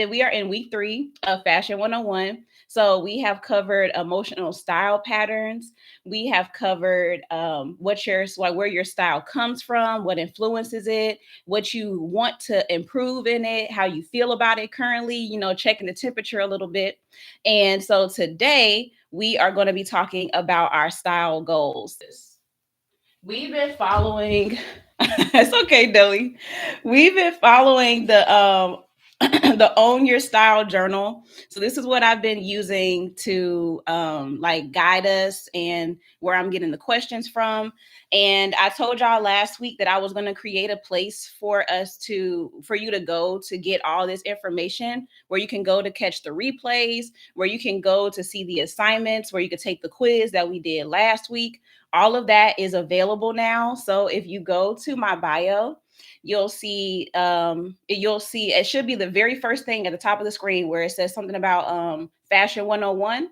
We are in week 3 of Fashion 101. So we have covered emotional style patterns. We have covered where your style comes from, what influences it, what you want to improve in it, how you feel about it currently, checking the temperature a little bit. And so today we are going to be talking about our style goals. We've been following it's okay, Dilly. We've been following the the Own Your Style journal. So this is what I've been using to like guide us and where I'm getting the questions from. And I told y'all last week that I was going to create a place for you to go to get all this information, where you can go to catch the replays, where you can go to see the assignments, where you could take the quiz that we did last week. All of that is available now. So if you go to my bio, you'll see it should be the very first thing at the top of the screen where it says something about Fashion 101.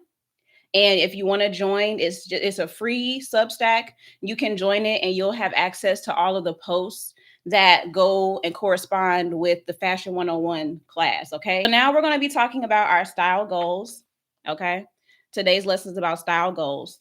And if you want to join, it's a free Substack. You can join it and you'll have access to all of the posts that go and correspond with the Fashion 101 class. Okay. So now we're going to be talking about our style goals. Okay. Today's lesson is about style goals.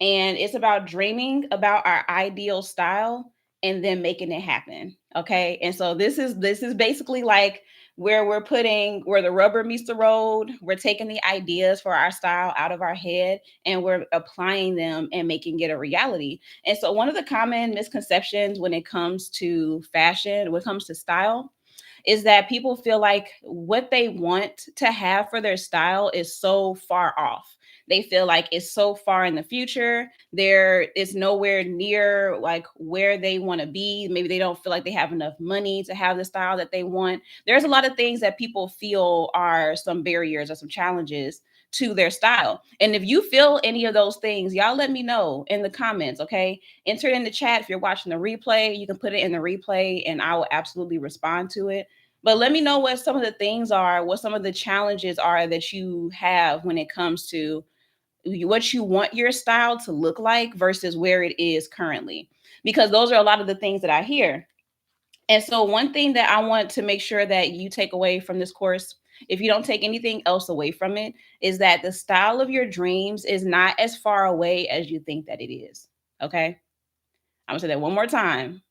And it's about dreaming about our ideal style and then making it happen. Okay. And so this is basically like where the rubber meets the road. We're taking the ideas for our style out of our head and we're applying them and making it a reality. And so one of the common misconceptions when it comes to fashion, when it comes to style, is that people feel like what they want to have for their style is so far off. They feel like it's so far in the future. There is nowhere near like where they want to be. Maybe they don't feel like they have enough money to have the style that they want. There's a lot of things that people feel are some barriers or some challenges to their style. And if you feel any of those things, y'all let me know in the comments, okay? Enter it in the chat. If you're watching the replay, you can put it in the replay and I will absolutely respond to it. But let me know what some of the things are, what some of the challenges are that you have when it comes to what you want your style to look like versus where it is currently. Because those are a lot of the things that I hear. And so, one thing that I want to make sure that you take away from this course, if you don't take anything else away from it, is that the style of your dreams is not as far away as you think that it is. Okay. I'm going to say that one more time.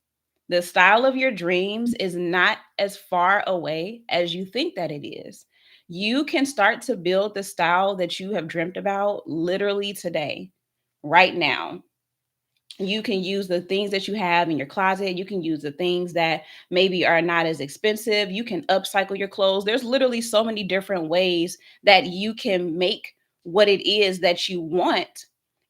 The style of your dreams is not as far away as you think that it is. You can start to build the style that you have dreamt about literally today, right now. You can use the things that you have in your closet. You can use the things that maybe are not as expensive. You can upcycle your clothes. There's literally so many different ways that you can make what it is that you want,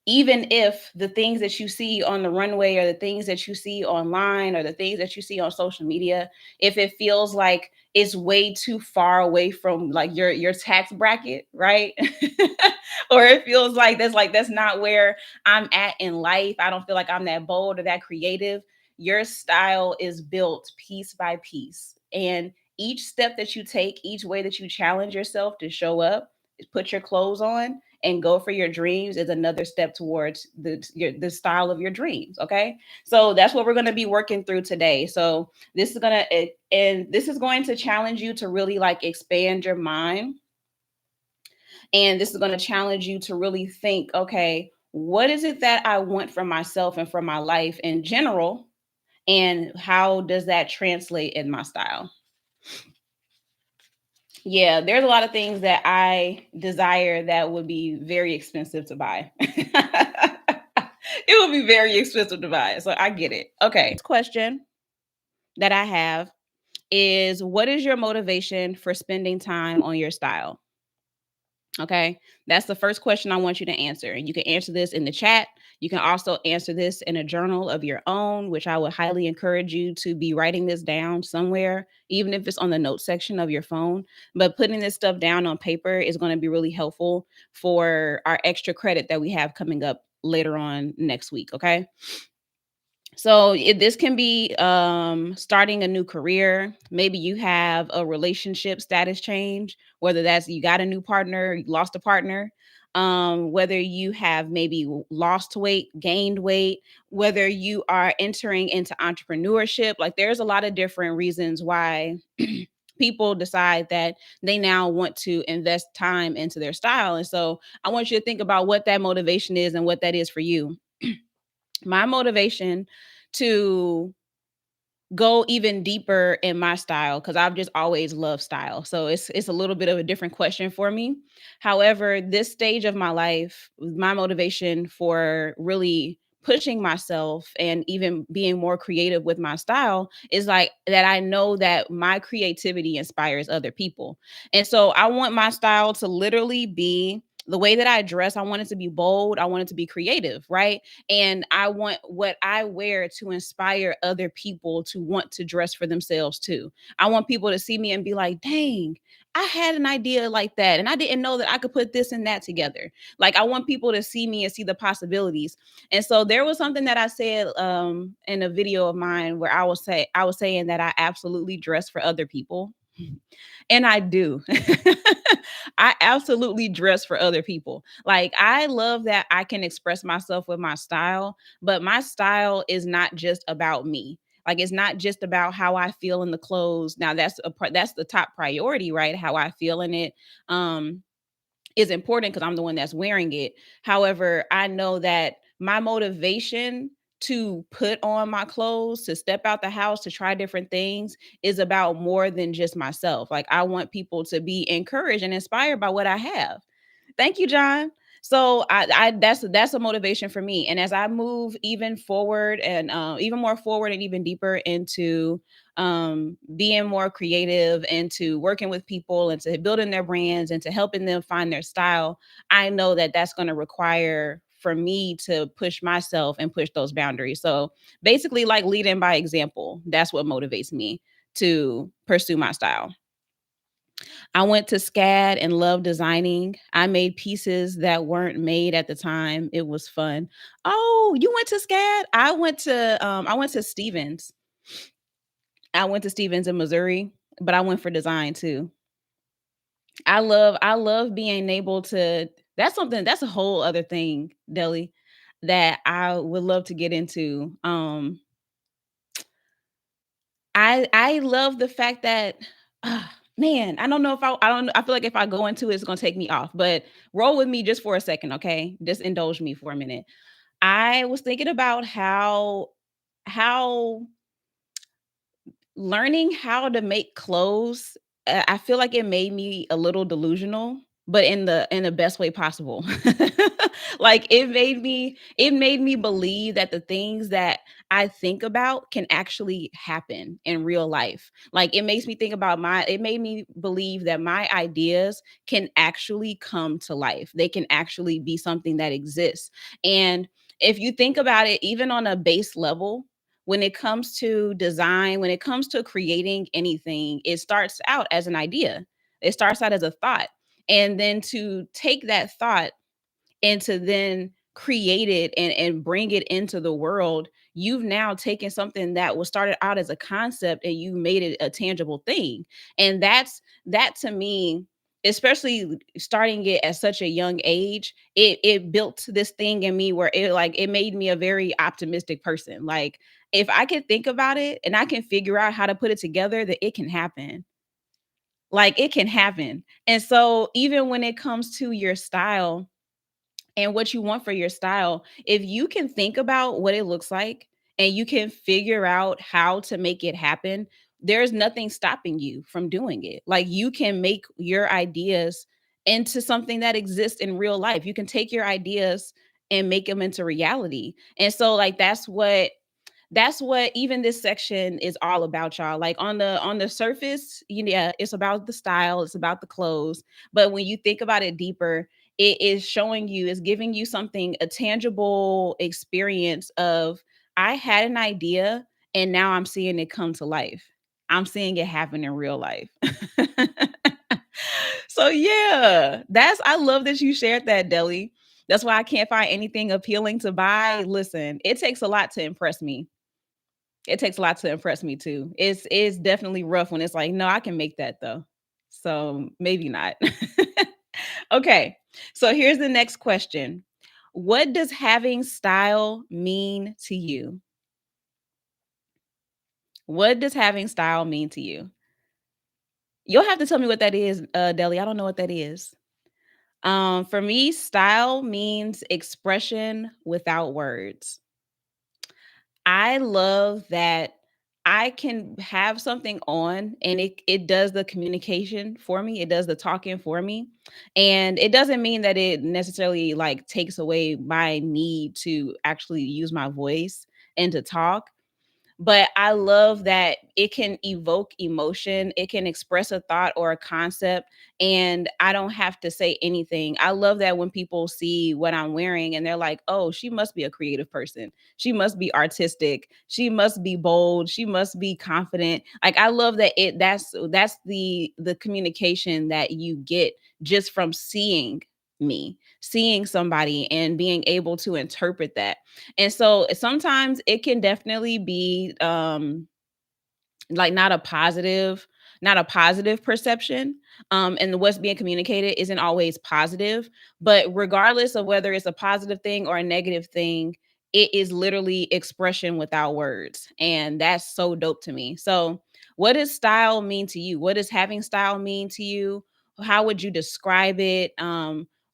even if the things that you see on the runway or the things that you see online or the things that you see on social media, if it feels like it's way too far away from like your tax bracket, right? Or it feels like that's not where I'm at in life. I don't feel like I'm that bold or that creative. Your style is built piece by piece. And each step that you take, each way that you challenge yourself to show up, put your clothes on and go for your dreams is another step towards the style of your dreams. Okay. So that's what we're going to be working through today. So this is going to challenge you to really like expand your mind, and this is going to challenge you to really think, okay, what is it that I want for myself and for my life in general? And how does that translate in my style? Yeah, there's a lot of things that I desire that would be very expensive to buy. It would be very expensive to buy. So I get it. Okay. Next question that I have is, what is your motivation for spending time on your style? Okay. That's the first question I want you to answer. And you can answer this in the chat. You can also answer this in a journal of your own, which I would highly encourage you to be writing this down somewhere, even if it's on the notes section of your phone. But putting this stuff down on paper is going to be really helpful for our extra credit that we have coming up later on next week. Okay. So this can be starting a new career. Maybe you have a relationship status change, whether that's you got a new partner, you lost a partner, whether you have maybe lost weight, gained weight, whether you are entering into entrepreneurship. Like there's a lot of different reasons why people decide that they now want to invest time into their style. And so I want you to think about what that motivation is and what that is for you. My motivation to go even deeper in my style, because I've just always loved style. So it's a little bit of a different question for me. However, this stage of my life, my motivation for really pushing myself and even being more creative with my style is like that I know that my creativity inspires other people. And so I want my style to literally be the way that I dress. I want it to be bold. I want it to be creative, right? And I want what I wear to inspire other people to want to dress for themselves too. I want people to see me and be like, dang, I had an idea like that. And I didn't know that I could put this and that together. Like, I want people to see me and see the possibilities. And so there was something that I said in a video of mine where I was saying that I absolutely dress for other people. And I do. I absolutely dress for other people. Like, I love that I can express myself with my style, but my style is not just about me. Like, it's not just about how I feel in the clothes. Now that's the top priority, right? How I feel in it. Is important because I'm the one that's wearing it. However, I know that my motivation to put on my clothes, to step out the house, to try different things is about more than just myself. Like, I want people to be encouraged and inspired by what I have. Thank you, John. So I that's a motivation for me. And as I move even forward and even more forward and even deeper into being more creative and to working with people and to building their brands and to helping them find their style, I know that that's going to require for me to push myself and push those boundaries. So basically, like leading by example, that's what motivates me to pursue my style. I went to SCAD and loved designing. I made pieces that weren't made at the time. It was fun. Oh, you went to SCAD? I went to Stevens. I went to Stevens in Missouri, but I went for design too. I love being able to that's a whole other thing, Deli, that I would love to get into. I love the fact that man, I don't know if I don't I feel like if I go into it, it's gonna take me off, but roll with me just for a second, okay? Just indulge me for a minute. I was thinking about how learning how to make clothes, I feel like it made me a little delusional, but in the best way possible. Like, it made me believe that the things that I think about can actually happen in real life. Like, it made me believe that my ideas can actually come to life. They can actually be something that exists. And if you think about it, even on a base level, when it comes to design, when it comes to creating anything, it starts out as an idea. It starts out as a thought. And then to take that thought and to then create it and bring it into the world, you've now taken something that was started out as a concept and you made it a tangible thing. And that to me, especially starting it at such a young age, it built this thing in me where it made me a very optimistic person. Like, if I can think about it and I can figure out how to put it together, that it can happen. Like, it can happen. And so even when it comes to your style, and what you want for your style, if you can think about what it looks like and you can figure out how to make it happen, there's nothing stopping you from doing it. Like, you can make your ideas into something that exists in real life. You can take your ideas and make them into reality. And so, like, that's what even this section is all about, y'all. Like, on the surface, yeah, it's about the style, it's about the clothes. But when you think about it deeper, it is showing you, it's giving you something, a tangible experience of, I had an idea and now I'm seeing it come to life. I'm seeing it happen in real life. So yeah, I love that you shared that, Deli. That's why I can't find anything appealing to buy. Listen, it takes a lot to impress me. It takes a lot to impress me too. It's definitely rough when it's like, "No, I can make that though." So, maybe not. Okay. So, here's the next question. What does having style mean to you? What does having style mean to you? You'll have to tell me what that is, Deli. I don't know what that is. For me, style means expression without words. I love that I can have something on and it does the communication for me. It does the talking for me. And it doesn't mean that it necessarily like takes away my need to actually use my voice and to talk, but I love that it can evoke emotion, it can express a thought or a concept, and I don't have to say anything. I love that when people see what I'm wearing and they're like, "Oh, she must be a creative person. She must be artistic. She must be bold. She must be confident." Like I love that that's the communication that you get just from seeing me, seeing somebody and being able to interpret that. And so sometimes it can definitely be like not a positive perception, and what's being communicated isn't always positive, but regardless of whether it's a positive thing or a negative thing, it is literally expression without words, and that's so dope to me. So what does style mean to you? What does having style mean to you? How would you describe it?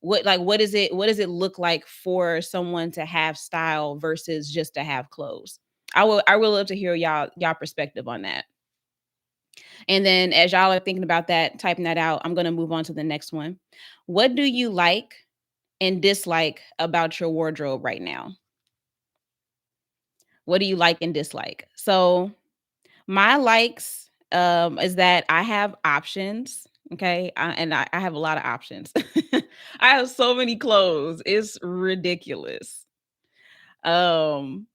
What does it look like for someone to have style versus just to have clothes? I will love to hear y'all perspective on that. And then as y'all are thinking about that, typing that out, I'm going to move on to the next one. What do you like and dislike about your wardrobe right now? What do you like and dislike? So, my likes is that I have options, okay? I have a lot of options. I have so many clothes. It's ridiculous. Um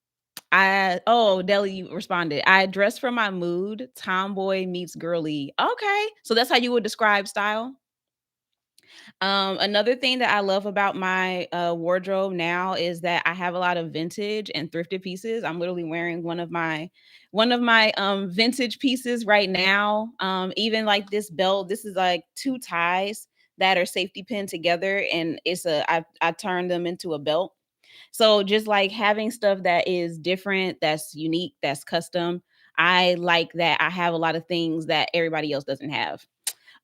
Deli responded. I dress for my mood. Tomboy meets girly. Okay. So that's how you would describe style. Another thing that I love about my wardrobe now is that I have a lot of vintage and thrifted pieces. I'm literally wearing one of my vintage pieces right now. Even like this belt, this is like two ties that are safety pinned together, and I turned them into a belt. So just like having stuff that is different, that's unique, that's custom. I like that I have a lot of things that everybody else doesn't have.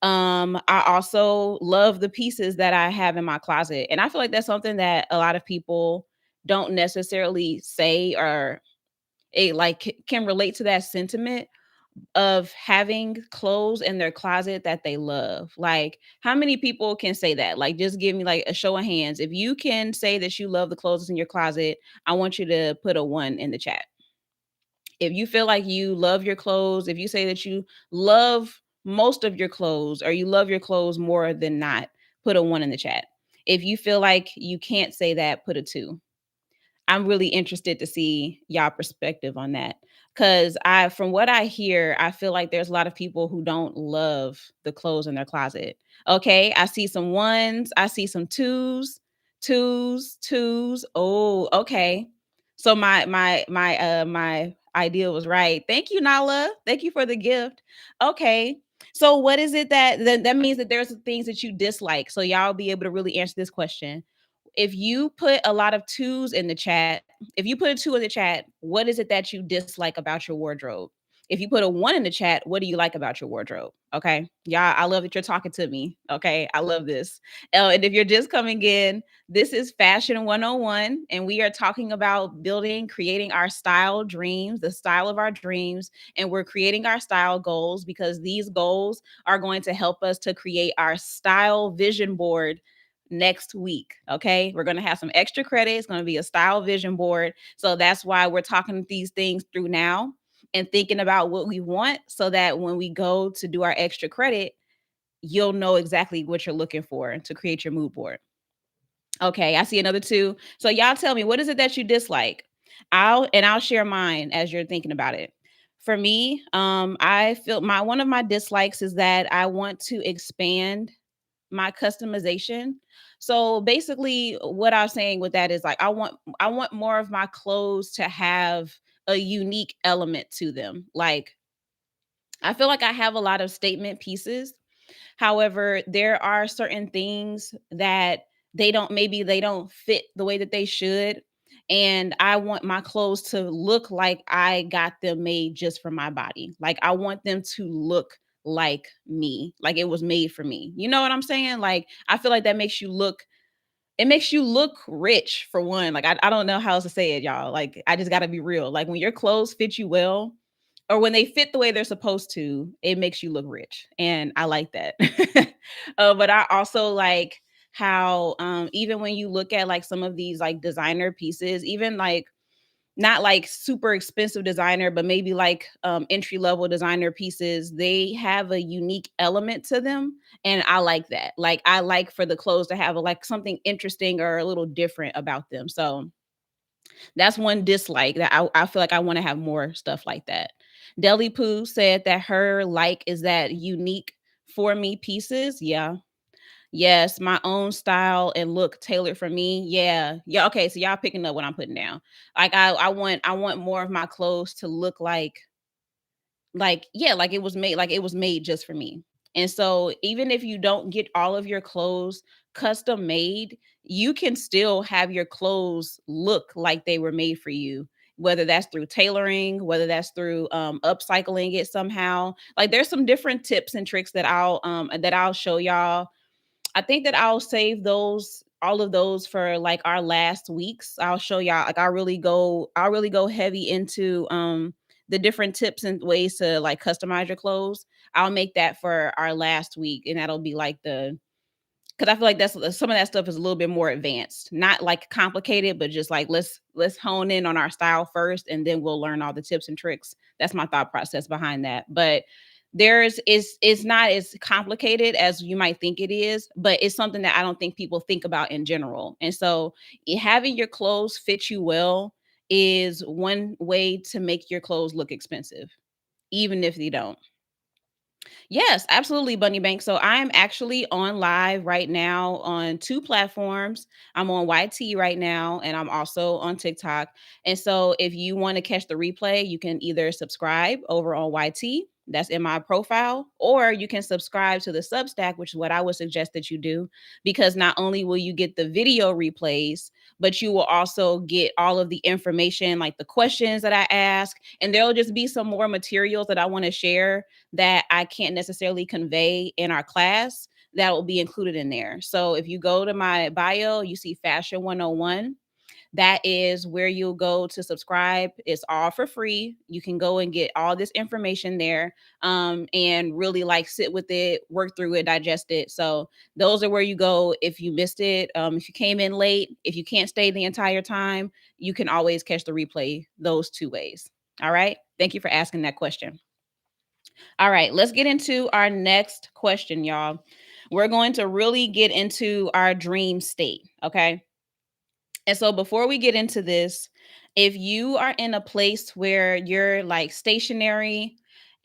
I also love the pieces that I have in my closet. And I feel like that's something that a lot of people don't necessarily say or can relate to that sentiment of having clothes in their closet that they love. Like, how many people can say that? Like, just give me like a show of hands. If you can say that you love the clothes in your closet, I want you to put a one in the chat. If you feel like you love your clothes, if you say that you love most of your clothes or you love your clothes more than not, put a one in the chat. If you feel like you can't say that, put a two. I'm really interested to see y'all perspective on that. Cause from what I hear, I feel like there's a lot of people who don't love the clothes in their closet. Okay. I see some ones, I see some twos. Oh, okay. So my idea was right. Thank you, Nala. Thank you for the gift. Okay. So what is it that means that there's things that you dislike? So y'all be able to really answer this question. If you put a lot of twos in the chat, if you put a two in the chat, what is it that you dislike about your wardrobe? If you put a one in the chat, what do you like about your wardrobe? Okay. Y'all, I love that you're talking to me. Okay. I love this. And if you're just coming in, this is Fashion 101, and we are talking about creating our style dreams, the style of our dreams. And we're creating our style goals because these goals are going to help us to create our style vision board next week. Okay. We're going to have some extra credit. It's going to be a style vision board. So that's why we're talking these things through now and thinking about what we want so that when we go to do our extra credit, you'll know exactly what you're looking for to create your mood board. Okay. I see another two. So y'all tell me, what is it that you dislike? I'll share mine as you're thinking about it. For me, I feel one of my dislikes is that I want to expand my customization. So basically what I'm saying with that is like I want more of my clothes to have a unique element to them. Like I feel like I have a lot of statement pieces. However, there are certain things that they don't fit the way that they should. And I want my clothes to look like I got them made just for my body. Like I want them to look like me, like it was made for me. You know what I'm saying? Like I feel like that makes you look, it makes you look rich for one. Like I don't know how else to say it, y'all. Like I just got to be real. Like when your clothes fit you well, or when they fit the way they're supposed to, it makes you look rich, and I like that. But I also like how even when you look at like some of these like designer pieces, even like not like super expensive designer, but maybe like entry level designer pieces, they have a unique element to them. And I like that. Like I like for the clothes to have like something interesting or a little different about them. So that's one dislike that I feel like I want to have more stuff like that. Deli Pooh said that her like is that unique for me pieces. Yeah. Yes, my own style and look tailored for me. Yeah. Yeah. Okay. So y'all picking up what I'm putting down. Like I want more of my clothes to look like yeah, like it was made just for me. And so even if you don't get all of your clothes custom made, you can still have your clothes look like they were made for you, whether that's through tailoring, whether that's through upcycling it somehow. Like there's some different tips and tricks that I'll show y'all. I think that I'll save those, all of those, for like our last weeks. I'll show y'all, like I'll really go heavy into the different tips and ways to like customize your clothes. I'll make that for our last week, and that'll be like the, because I feel like that's some of that stuff is a little bit more advanced, not like complicated, but just like let's hone in on our style first, and then we'll learn all the tips and tricks. That's my thought process behind that. But there's it's not as complicated as you might think it is, but it's something that I don't think people think about in general. And so having your clothes fit you well is one way to make your clothes look expensive, even if they don't. Yes, absolutely, Bunny Bank. So I'm actually on live right now on two platforms. I'm on YT right now, and I'm also on TikTok. And so if you want to catch the replay, you can either subscribe over on YT. That's in my profile, or you can subscribe to the Substack, which is what I would suggest that you do, because not only will you get the video replays, but you will also get all of the information, like the questions that I ask, and there'll just be some more materials that I want to share that I can't necessarily convey in our class that will be included in there. So if you go to my bio, you see Fashion 101. That is where you'll go to subscribe. It's all for free. You can go and get all this information there, and really like sit with it, work through it, digest it. So those are where you go if you missed it. If you came in late, if you can't stay the entire time, you can always catch the replay those two ways. All right. Thank you for asking that question. All right, let's get into our next question, y'all. We're going to really get into our dream state, okay? And so before we get into this, if you are in a place where you're like stationary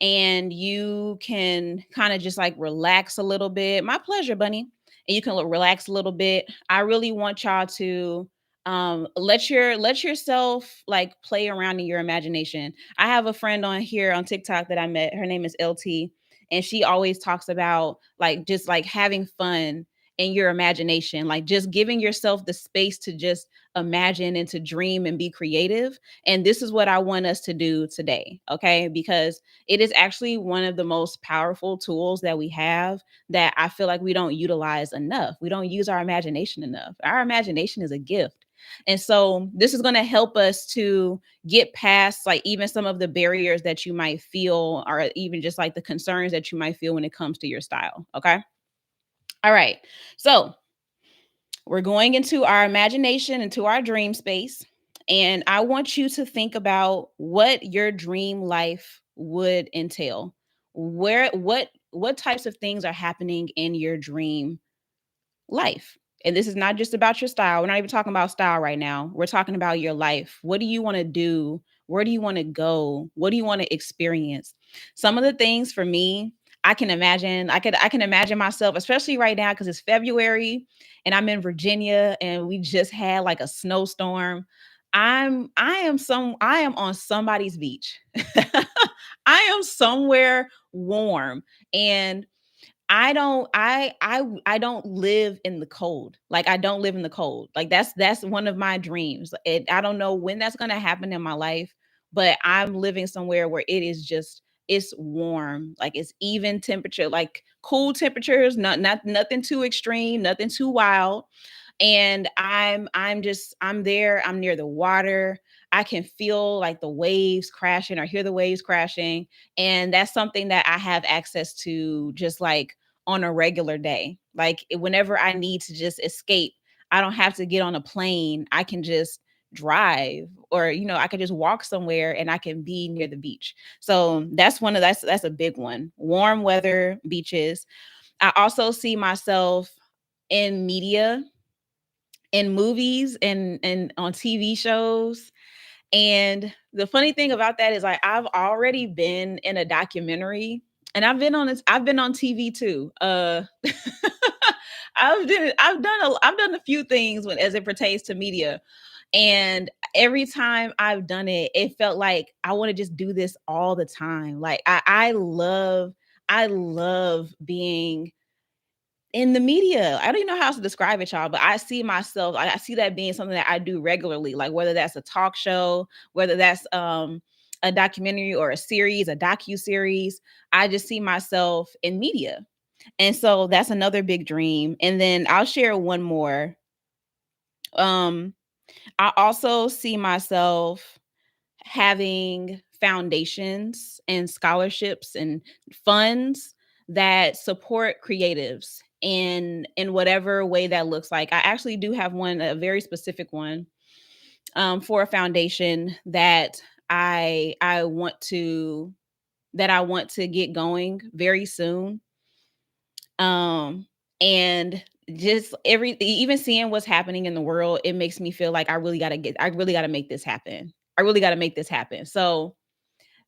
and you can kind of just like relax a little bit, my pleasure, Bunny. And you can relax a little bit. I really want y'all to let yourself like play around in your imagination. I have a friend on here on TikTok that I met. Her name is LT, and she always talks about like just like having fun in your imagination, like just giving yourself the space to just imagine and to dream and be creative. And this is what I want us to do today, okay? Because it is actually one of the most powerful tools that we have that I feel like we don't utilize enough. We don't use our imagination enough. Our imagination is a gift. And so this is going to help us to get past like even some of the barriers that you might feel, or even just like the concerns that you might feel when it comes to your style, okay? All right. So we're going into our imagination, into our dream space. And I want you to think about what your dream life would entail. What types of things are happening in your dream life? And this is not just about your style. We're not even talking about style right now. We're talking about your life. What do you want to do? Where do you want to go? What do you want to experience? Some of the things for me, I can imagine myself, especially right now because it's February and I'm in Virginia and we just had like a snowstorm. I am on somebody's beach. I am somewhere warm, and I don't live in the cold. Like I don't live in the cold. Like that's one of my dreams. I don't know when that's going to happen in my life, but I'm living somewhere where it is just it's warm, like it's even temperature, like cool temperatures, not nothing too extreme, nothing too wild. And I'm there, I'm near the water. I can feel like the waves crashing or hear the waves crashing. And that's something that I have access to just like on a regular day. Like whenever I need to just escape, I don't have to get on a plane. I can just drive, or I could just walk somewhere and I can be near the beach. So that's a big one. Warm weather, beaches. I also see myself in media, in movies, and on TV shows. And the funny thing about that is like I've already been in a documentary, and I've been on TV too. I've done a few things as it pertains to media. And every time I've done it, it felt like I want to just do this all the time. Like I love being in the media. I don't even know how else to describe it, y'all, but I see myself, I see that being something that I do regularly, like whether that's a talk show, whether that's a documentary or a series, a docu-series. I just see myself in media. And so that's another big dream. And then I'll share one more. Um, I also see myself having foundations and scholarships and funds that support creatives in whatever way that looks like. I actually do have one, a very specific one, for a foundation that I want to get going very soon. And just even seeing what's happening in the world, it makes me feel like I really got to make this happen. I really got to make this happen. So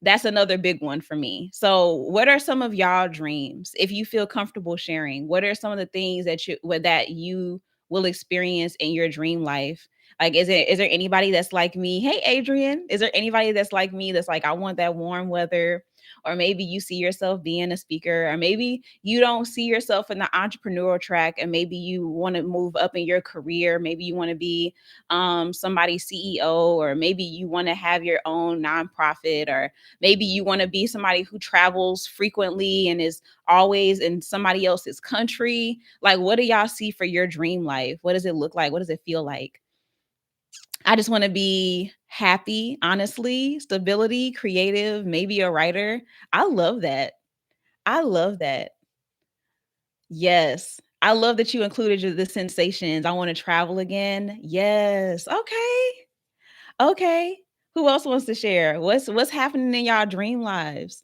that's another big one for me. So, what are some of y'all dreams? If you feel comfortable sharing, what are some of the things that you will experience in your dream life? Like, is there anybody that's like me? Hey, Adrian, is there anybody that's like me that's like, I want that warm weather? Or maybe you see yourself being a speaker, or maybe you don't see yourself in the entrepreneurial track, and maybe you want to move up in your career. Maybe you want to be somebody's CEO, or maybe you want to have your own nonprofit, or maybe you want to be somebody who travels frequently and is always in somebody else's country. Like, what do y'all see for your dream life? What does it look like? What does it feel like? I just want to be happy, honestly, stability, creative, maybe a writer. I love that. I love that. Yes. I love that you included the sensations. I want to travel again. Yes. Okay. Okay. Who else wants to share? What's happening in y'all dream lives?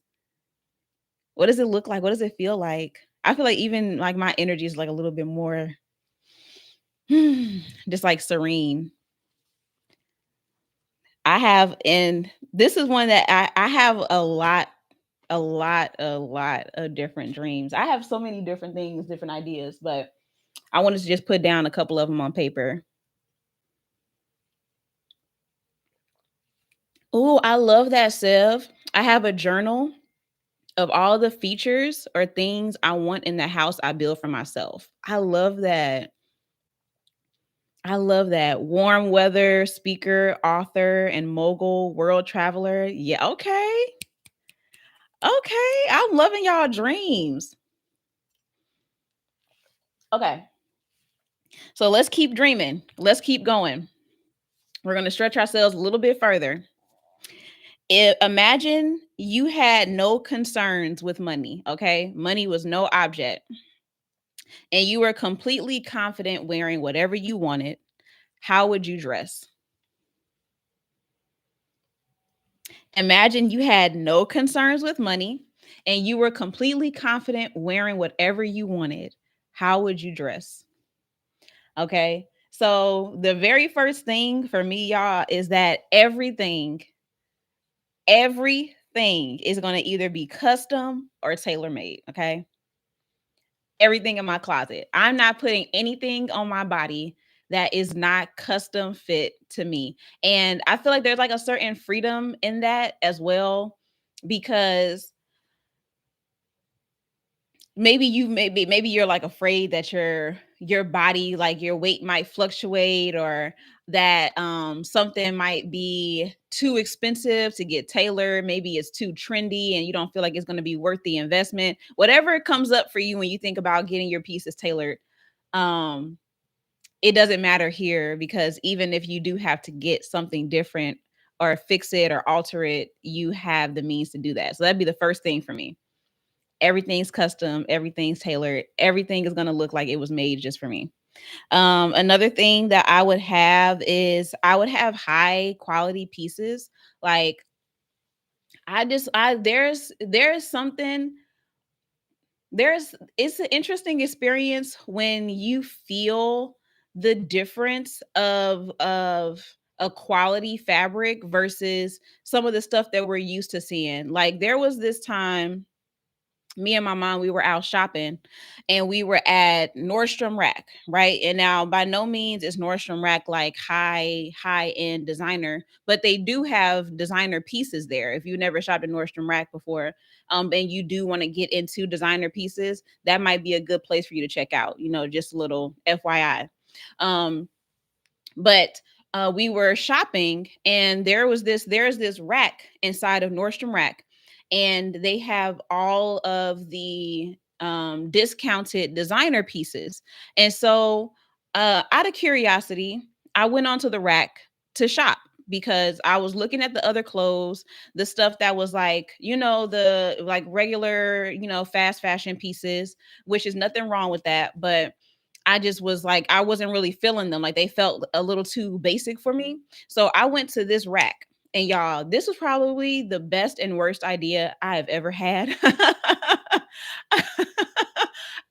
What does it look like? What does it feel like? I feel like even like my energy is like a little bit more just like serene. And this is one that I have a lot of different dreams. I have so many different things, different ideas, but I wanted to just put down a couple of them on paper. Oh, I love that, Sev. I have a journal of all the features or things I want in the house I build for myself. I love that. I love that. Warm weather, speaker, author, and mogul world traveler. Yeah, okay. Okay. I'm loving y'all dreams. Okay. So let's keep dreaming. Let's keep going. We're going to stretch ourselves a little bit further. Imagine you had no concerns with money, okay? Money was no object, and you were completely confident wearing whatever you wanted. How would you dress? Imagine you had no concerns with money and you were completely confident wearing whatever you wanted. How would you dress? Okay. So, the very first thing for me, y'all, is that everything is going to either be custom or tailor made. Okay. Everything in my closet. I'm not putting anything on my body that is not custom fit to me. And I feel like there's like a certain freedom in that as well, because maybe you're like afraid that your body, like your weight might fluctuate, or that something might be too expensive to get tailored, maybe it's too trendy and you don't feel like it's going to be worth the investment. Whatever comes up for you when you think about getting your pieces tailored, um it doesn't matter here, because even if you do have to get something different or fix it or alter it, you have the means to do that. So that'd be the first thing for me. Everything's custom, everything's tailored, everything is going to look like it was made just for me. Another thing that I would have is I would have high quality pieces. Like, I there's something there's it's an interesting experience when you feel the difference of a quality fabric versus some of the stuff that we're used to seeing. Like, there was this time, me and my mom, we were out shopping and we were at Nordstrom Rack, right? And now by no means is Nordstrom Rack like high end designer, but they do have designer pieces there. If you never shopped at Nordstrom Rack before, and you do want to get into designer pieces, that might be a good place for you to check out, just a little FYI. Um but we were shopping, and there's this rack inside of Nordstrom Rack, and they have all of the discounted designer pieces. And so, out of curiosity, I went onto the rack to shop because I was looking at the other clothes, the stuff that was like, the like regular, fast fashion pieces, which is nothing wrong with that. But I just was like, I wasn't really feeling them. Like, they felt a little too basic for me. So I went to this rack. And y'all, this was probably the best and worst idea I have ever had.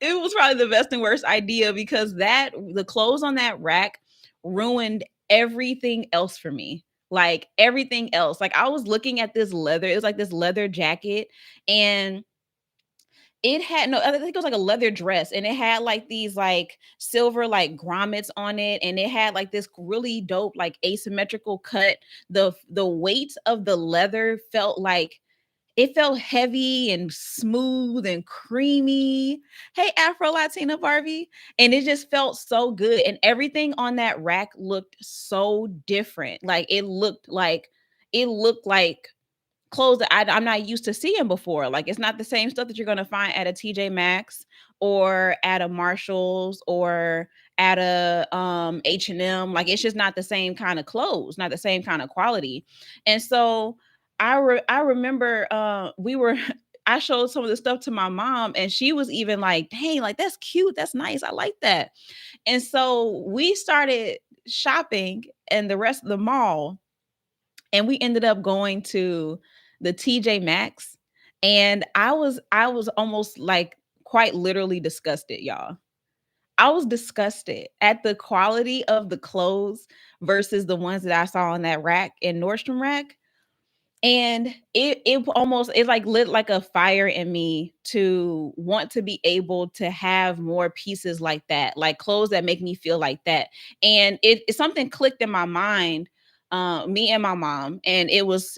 It was probably the best and worst idea, because the clothes on that rack ruined everything else for me. Like, everything else. Like, I was looking at this leather, it was like this leather jacket, and it had no, I think it was like a leather dress, and it had like these like silver like grommets on it, and it had like this really dope like asymmetrical cut. The weight of the leather felt like it felt heavy and smooth and creamy. Hey, Afro Latina Barbie. And it just felt so good. And everything on that rack looked so different. Like, it looked like clothes that I'm not used to seeing before. Like, it's not the same stuff that you're gonna find at a TJ Maxx or at a Marshalls or at a H&M. Like, it's just not the same kind of clothes, not the same kind of quality. And so I remember we were I showed some of the stuff to my mom, and she was even like, "Dang, like that's cute, that's nice, I like that." And so we started shopping in the rest of the mall, and we ended up going to the TJ Maxx, and I was almost like quite literally disgusted, y'all. I was disgusted at the quality of the clothes versus the ones that I saw on that rack in Nordstrom Rack. And it like lit like a fire in me to want to be able to have more pieces like that, like clothes that make me feel like that. And it something clicked in my mind, me and my mom, and it was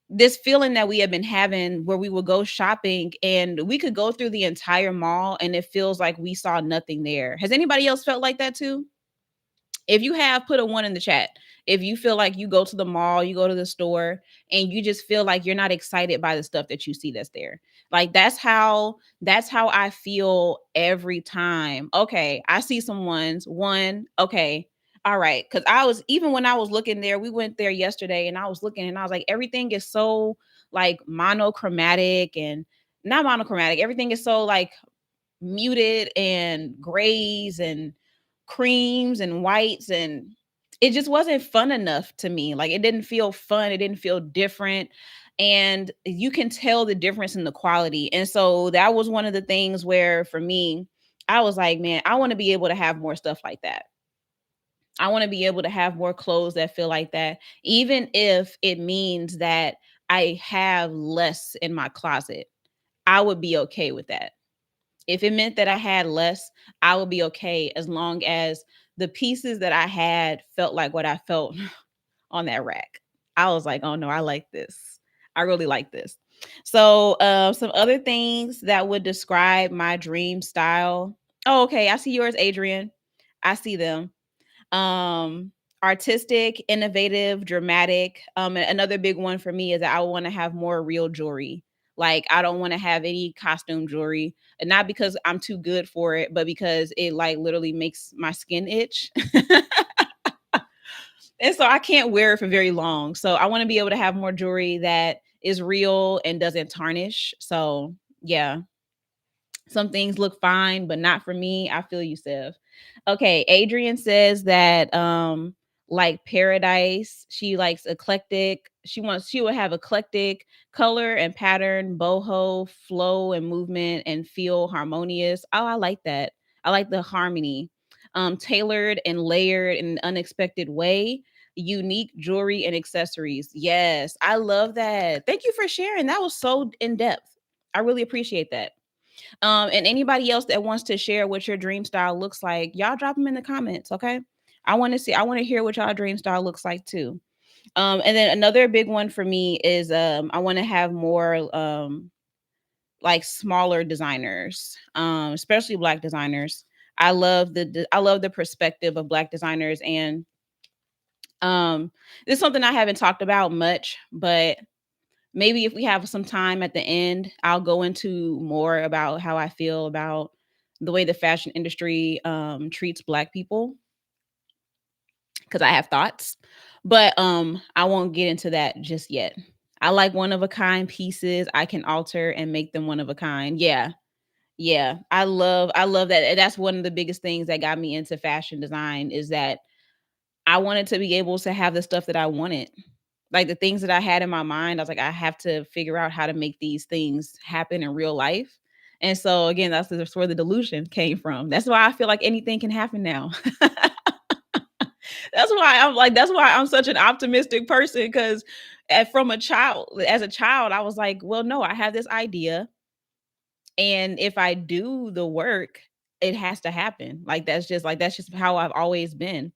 this feeling that we have been having where we would go shopping and we could go through the entire mall and it feels like we saw nothing there. Has anybody else felt like that too? If you have, put a one in the chat. If you feel like you go to the mall, you go to the store, and you just feel like you're not excited by the stuff that you see that's there. Like, that's how I feel every time. Okay, I see some ones. One, okay. All right. Cause I was even when I was looking there, we went there yesterday and I was looking and I was like, everything is so like monochromatic and not monochromatic. Everything is so like muted and grays and creams and whites, and it just wasn't fun enough to me. Like, it didn't feel fun, it didn't feel different, and you can tell the difference in the quality. And so that was one of the things where for me, I was like, man, I want to be able to have more stuff like that. I want to be able to have more clothes that feel like that, even if it means that I have less in my closet. I would be okay with that. If it meant that I had less, I would be okay, as long as the pieces that I had felt like what I felt on that rack. I was like, "Oh no, I like this. I really like this." So, some other things that would describe my dream style. Oh, okay. I see yours, Adrian. I see them. Um, Artistic, innovative, dramatic. Another big one for me is that I want to have more real jewelry. Like I don't want to have any costume jewelry, and not because I'm too good for it, but because it like literally makes my skin itch. And so I can't wear it for very long. So I want to be able to have more jewelry that is real and doesn't tarnish. So yeah, some things look fine, but not for me. I feel you, Sev. Okay, Adrian says that like paradise, she likes eclectic. She would have eclectic color and pattern, boho, flow and movement and feel harmonious. Oh, I like that. I like the harmony. Tailored and layered in an unexpected way. Unique jewelry and accessories. Yes, I love that. Thank you for sharing. That was so in depth. I really appreciate that. And anybody else that wants to share what your dream style looks like, y'all drop them in the comments, okay? I want to hear what y'all dream style looks like too. And then another big one for me is I want to have more like smaller designers, especially black designers. I love the perspective of black designers, and this is something I haven't talked about much, but maybe if we have some time at the end, I'll go into more about how I feel about the way the fashion industry treats black people, because I have thoughts. But I won't get into that just yet. I like one of a kind pieces I can alter and make them one of a kind. Yeah. Yeah. I love that. And that's one of the biggest things that got me into fashion design, is that I wanted to be able to have the stuff that I wanted. Like the things that I had in my mind, I was like, I have to figure out how to make these things happen in real life. And so again, that's where the delusion came from. That's why I feel like anything can happen now. That's why I'm such an optimistic person, because as a child, I was like, well, no, I have this idea. And if I do the work, it has to happen. That's just how I've always been.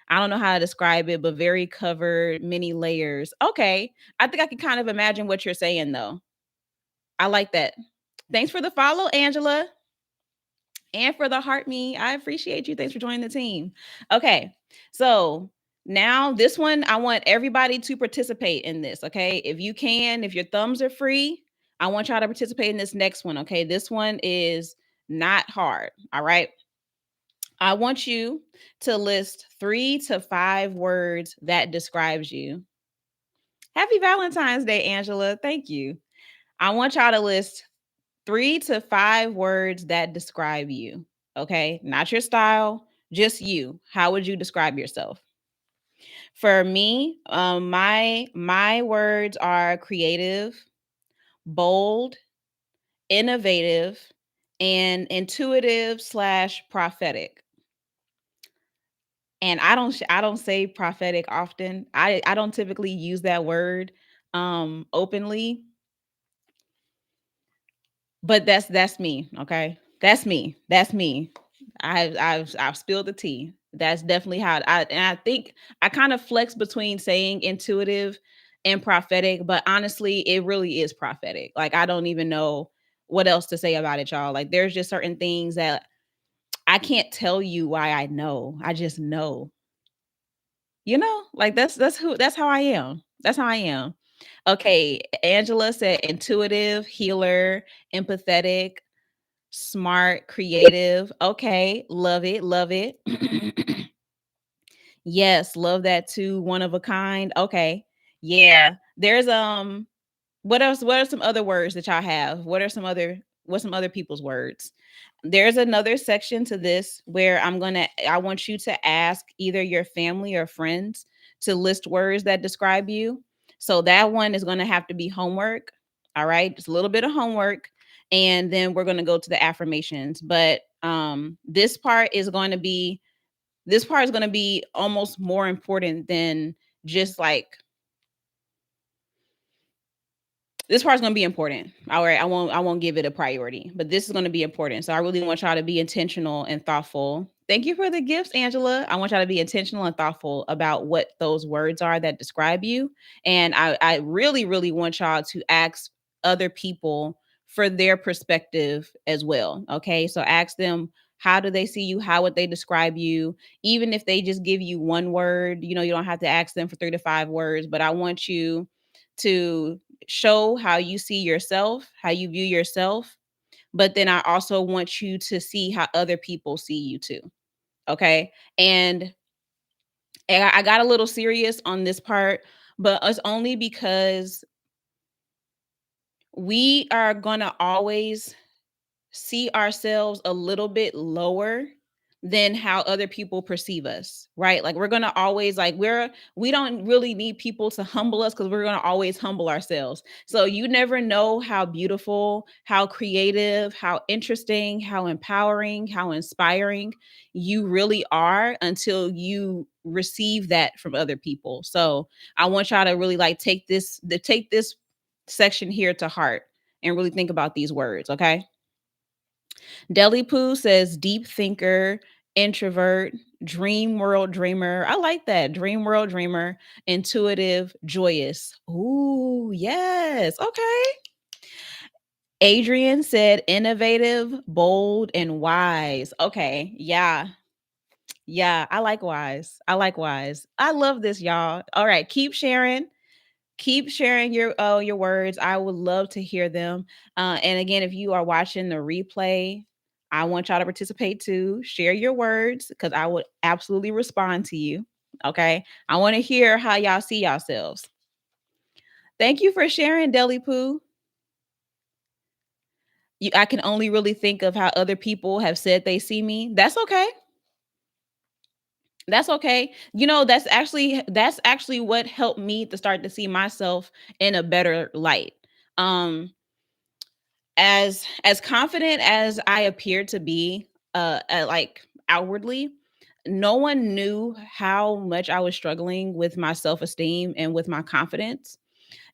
I don't know how to describe it, but very covered, many layers. Okay. I think I can kind of imagine what you're saying though. I like that. Thanks for the follow, Angela, and for the heart me. I appreciate you. Thanks for joining the team. Okay. So now this one, I want everybody to participate in this. Okay. If you can, if your thumbs are free, I want y'all to participate in this next one. Okay. This one is not hard. All right. I want you to list 3 to 5 words that describes you. Happy Valentine's Day, Angela. Thank you. I want y'all to list 3 to 5 words that describe you. Okay? Not your style, just you. How would you describe yourself? For me, my words are creative, bold, innovative, and intuitive slash prophetic. And I don't say prophetic often. I don't typically use that word openly, but that's me, okay? That's me. That's me. I've spilled the tea. That's definitely how I think I kind of flex between saying intuitive and prophetic, but honestly, it really is prophetic. Like I don't even know what else to say about it, y'all. Like there's just certain things that I can't tell you why I know. I just know. You know, like that's how I am. That's how I am. Okay, Angela said intuitive, healer, empathetic, smart, creative. Okay, love it, love it. Yes, love that too. One of a kind. Okay. Yeah. There's what else? What are some other words that y'all have? What's some other people's words? There's another section to this where I want you to ask either your family or friends to list words that describe you. So that one is going to have to be homework. All right, just a little bit of homework, and then we're going to go to the affirmations. But this part is going to be almost more important than just like this part's gonna be important. All right, I won't give it a priority, but this is gonna be important. So I really want y'all to be intentional and thoughtful. Thank you for the gifts, Angela. I want y'all to be intentional and thoughtful about what those words are that describe you. And I really, really want y'all to ask other people for their perspective as well. Okay. So ask them, how do they see you? How would they describe you? Even if they just give you one word, you don't have to ask them for 3 to 5 words, but I want you to show how you see yourself, how you view yourself. But then I also want you to see how other people see you too. Okay. And I got a little serious on this part, but it's only because we are going to always see ourselves a little bit lower than how other people perceive us, right? Like we're going to always like we don't really need people to humble us cuz we're going to always humble ourselves. So you never know how beautiful, how creative, how interesting, how empowering, how inspiring you really are until you receive that from other people. So I want y'all to really like take this section here to heart and really think about these words, okay? Deli Poo says deep thinker, introvert, dream world dreamer. I like that. Dream world dreamer, intuitive, joyous. Ooh, yes. Okay. Adrian said innovative, bold, and wise. Okay. Yeah. Yeah. I like wise. I like wise. I love this, y'all. All right. Keep sharing your words. I would love to hear them. And again, if you are watching the replay, I want y'all to participate too. Share your words because I would absolutely respond to you. Okay. I want to hear how y'all see yourselves. Thank you for sharing, Deli Poo. I can only really think of how other people have said they see me. That's okay. That's okay. That's actually what helped me to start to see myself in a better light. Um, as confident as I appeared to be, like outwardly, no one knew how much I was struggling with my self-esteem and with my confidence.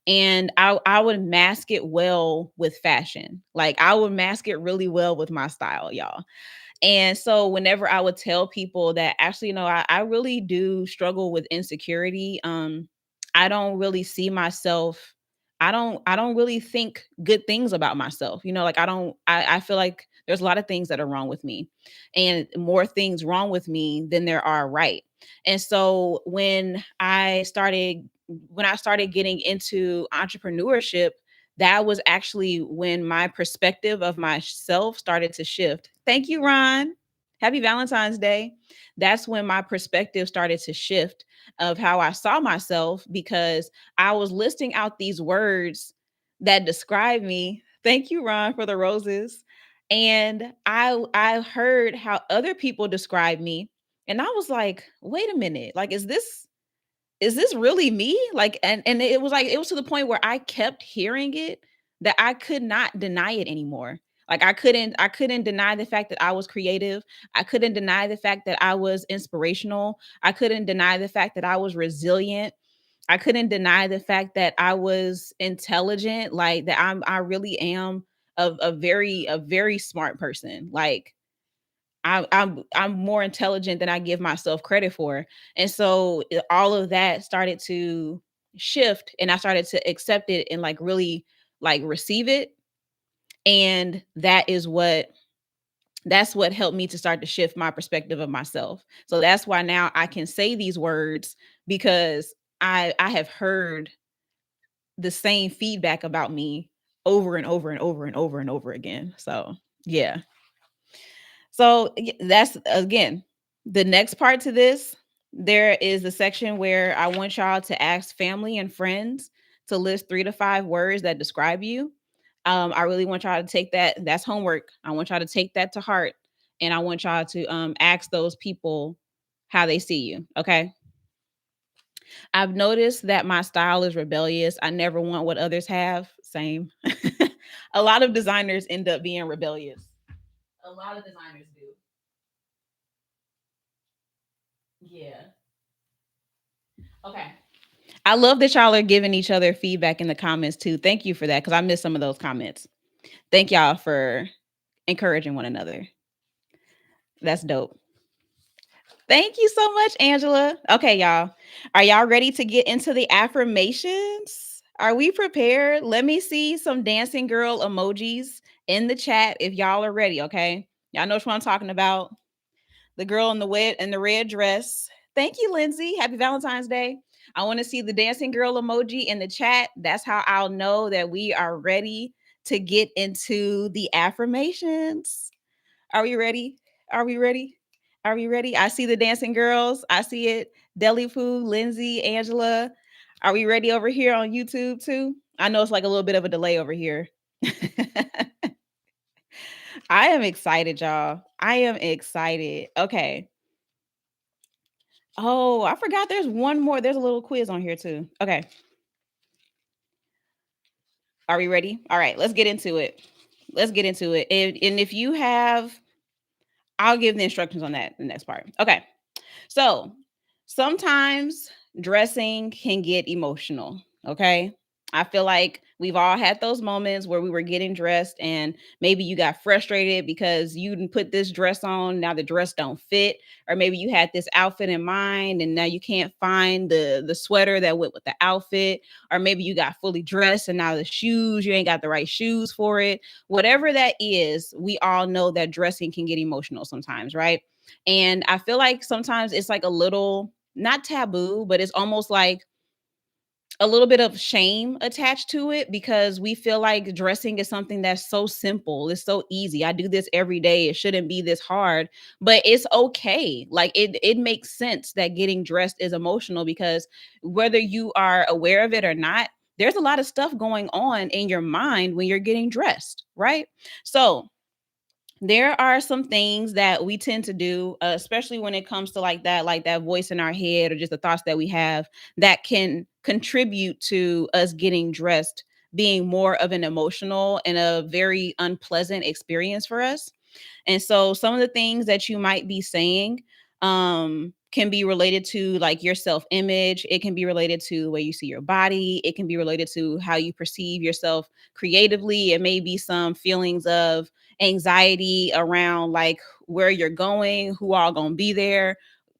And I would mask it well with fashion. Like I would mask it really well with my style, y'all. And so whenever I would tell people that actually, I really do struggle with insecurity. I don't really see myself. I don't really think good things about myself. Like I feel like there's a lot of things that are wrong with me and more things wrong with me than there are right. And so when I started getting into entrepreneurship, that was actually when my perspective of myself started to shift. Thank you, Ron. Happy Valentine's Day. That's when my perspective started to shift of how I saw myself because I was listing out these words that describe me. Thank you, Ron, for the roses. And I heard how other people describe me. And I was like, wait a minute. Like, is this really me? Like, and it was like it was to the point where I kept hearing it that I could not deny it anymore. Like I couldn't deny the fact that I was creative. I couldn't deny the fact that I was inspirational. I couldn't deny the fact that I was resilient. I couldn't deny the fact that I was intelligent, like that I really am a very smart person. Like I'm more intelligent than I give myself credit for. And so all of that started to shift and I started to accept it and like really like receive it. And that's what helped me to start to shift my perspective of myself. So that's why now I can say these words because I have heard the same feedback about me over and over and over and over and over again. So yeah. So that's again the next part to this. There is a section where I want y'all to ask family and friends to list 3 to 5 words that describe you. I really want y'all to take that. That's homework. I want y'all to take that to heart, and I want y'all to ask those people how they see you. Okay. I've noticed that my style is rebellious. I never want what others have. Same. A lot of designers end up being rebellious. A lot of designers do. Yeah. Okay. I love that y'all are giving each other feedback in the comments too. Thank you for that because I missed some of those comments. Thank y'all for encouraging one another. That's dope. Thank you so much, Angela. Okay, y'all. Are y'all ready to get into the affirmations? Are we prepared? Let me see some dancing girl emojis in the chat if y'all are ready, okay? Y'all know what I'm talking about. The girl in the red dress. Thank you, Lindsay. Happy Valentine's Day. I want to see the dancing girl emoji in the chat. That's how I'll know that we are ready to get into the affirmations. Are we ready? Are we ready? Are we ready? I see the dancing girls. I see it. Deli Poo, Lindsay, Angela. Are we ready over here on YouTube too? I know it's like a little bit of a delay over here. I am excited, y'all. I am excited. Okay. Oh, I forgot there's one more. There's a little quiz on here too. Okay. Are we ready? All right, let's get into it. Let's get into it. And if you have, I'll give the instructions on that the next part. Okay. So sometimes dressing can get emotional. Okay. I feel like we've all had those moments where we were getting dressed and maybe you got frustrated because you didn't put this dress on. Now the dress don't fit. Or maybe you had this outfit in mind and now you can't find the sweater that went with the outfit. Or maybe you got fully dressed and now the shoes, you ain't got the right shoes for it. Whatever that is, we all know that dressing can get emotional sometimes, right? And I feel like sometimes it's like a little not taboo, but it's almost like a little bit of shame attached to it because we feel like dressing is something that's so simple. It's so easy. I do this every day. It shouldn't be this hard, but it's okay. Like it makes sense that getting dressed is emotional because whether you are aware of it or not, there's a lot of stuff going on in your mind when you're getting dressed, right? So, there are some things that we tend to do, especially when it comes to like that voice in our head or just the thoughts that we have that can contribute to us getting dressed being more of an emotional and a very unpleasant experience for us. And so some of the things that you might be saying can be related to like your self-image. It can be related to the way you see your body. It can be related to how you perceive yourself creatively. It may be some feelings of anxiety around like where you're going, who all gonna be there.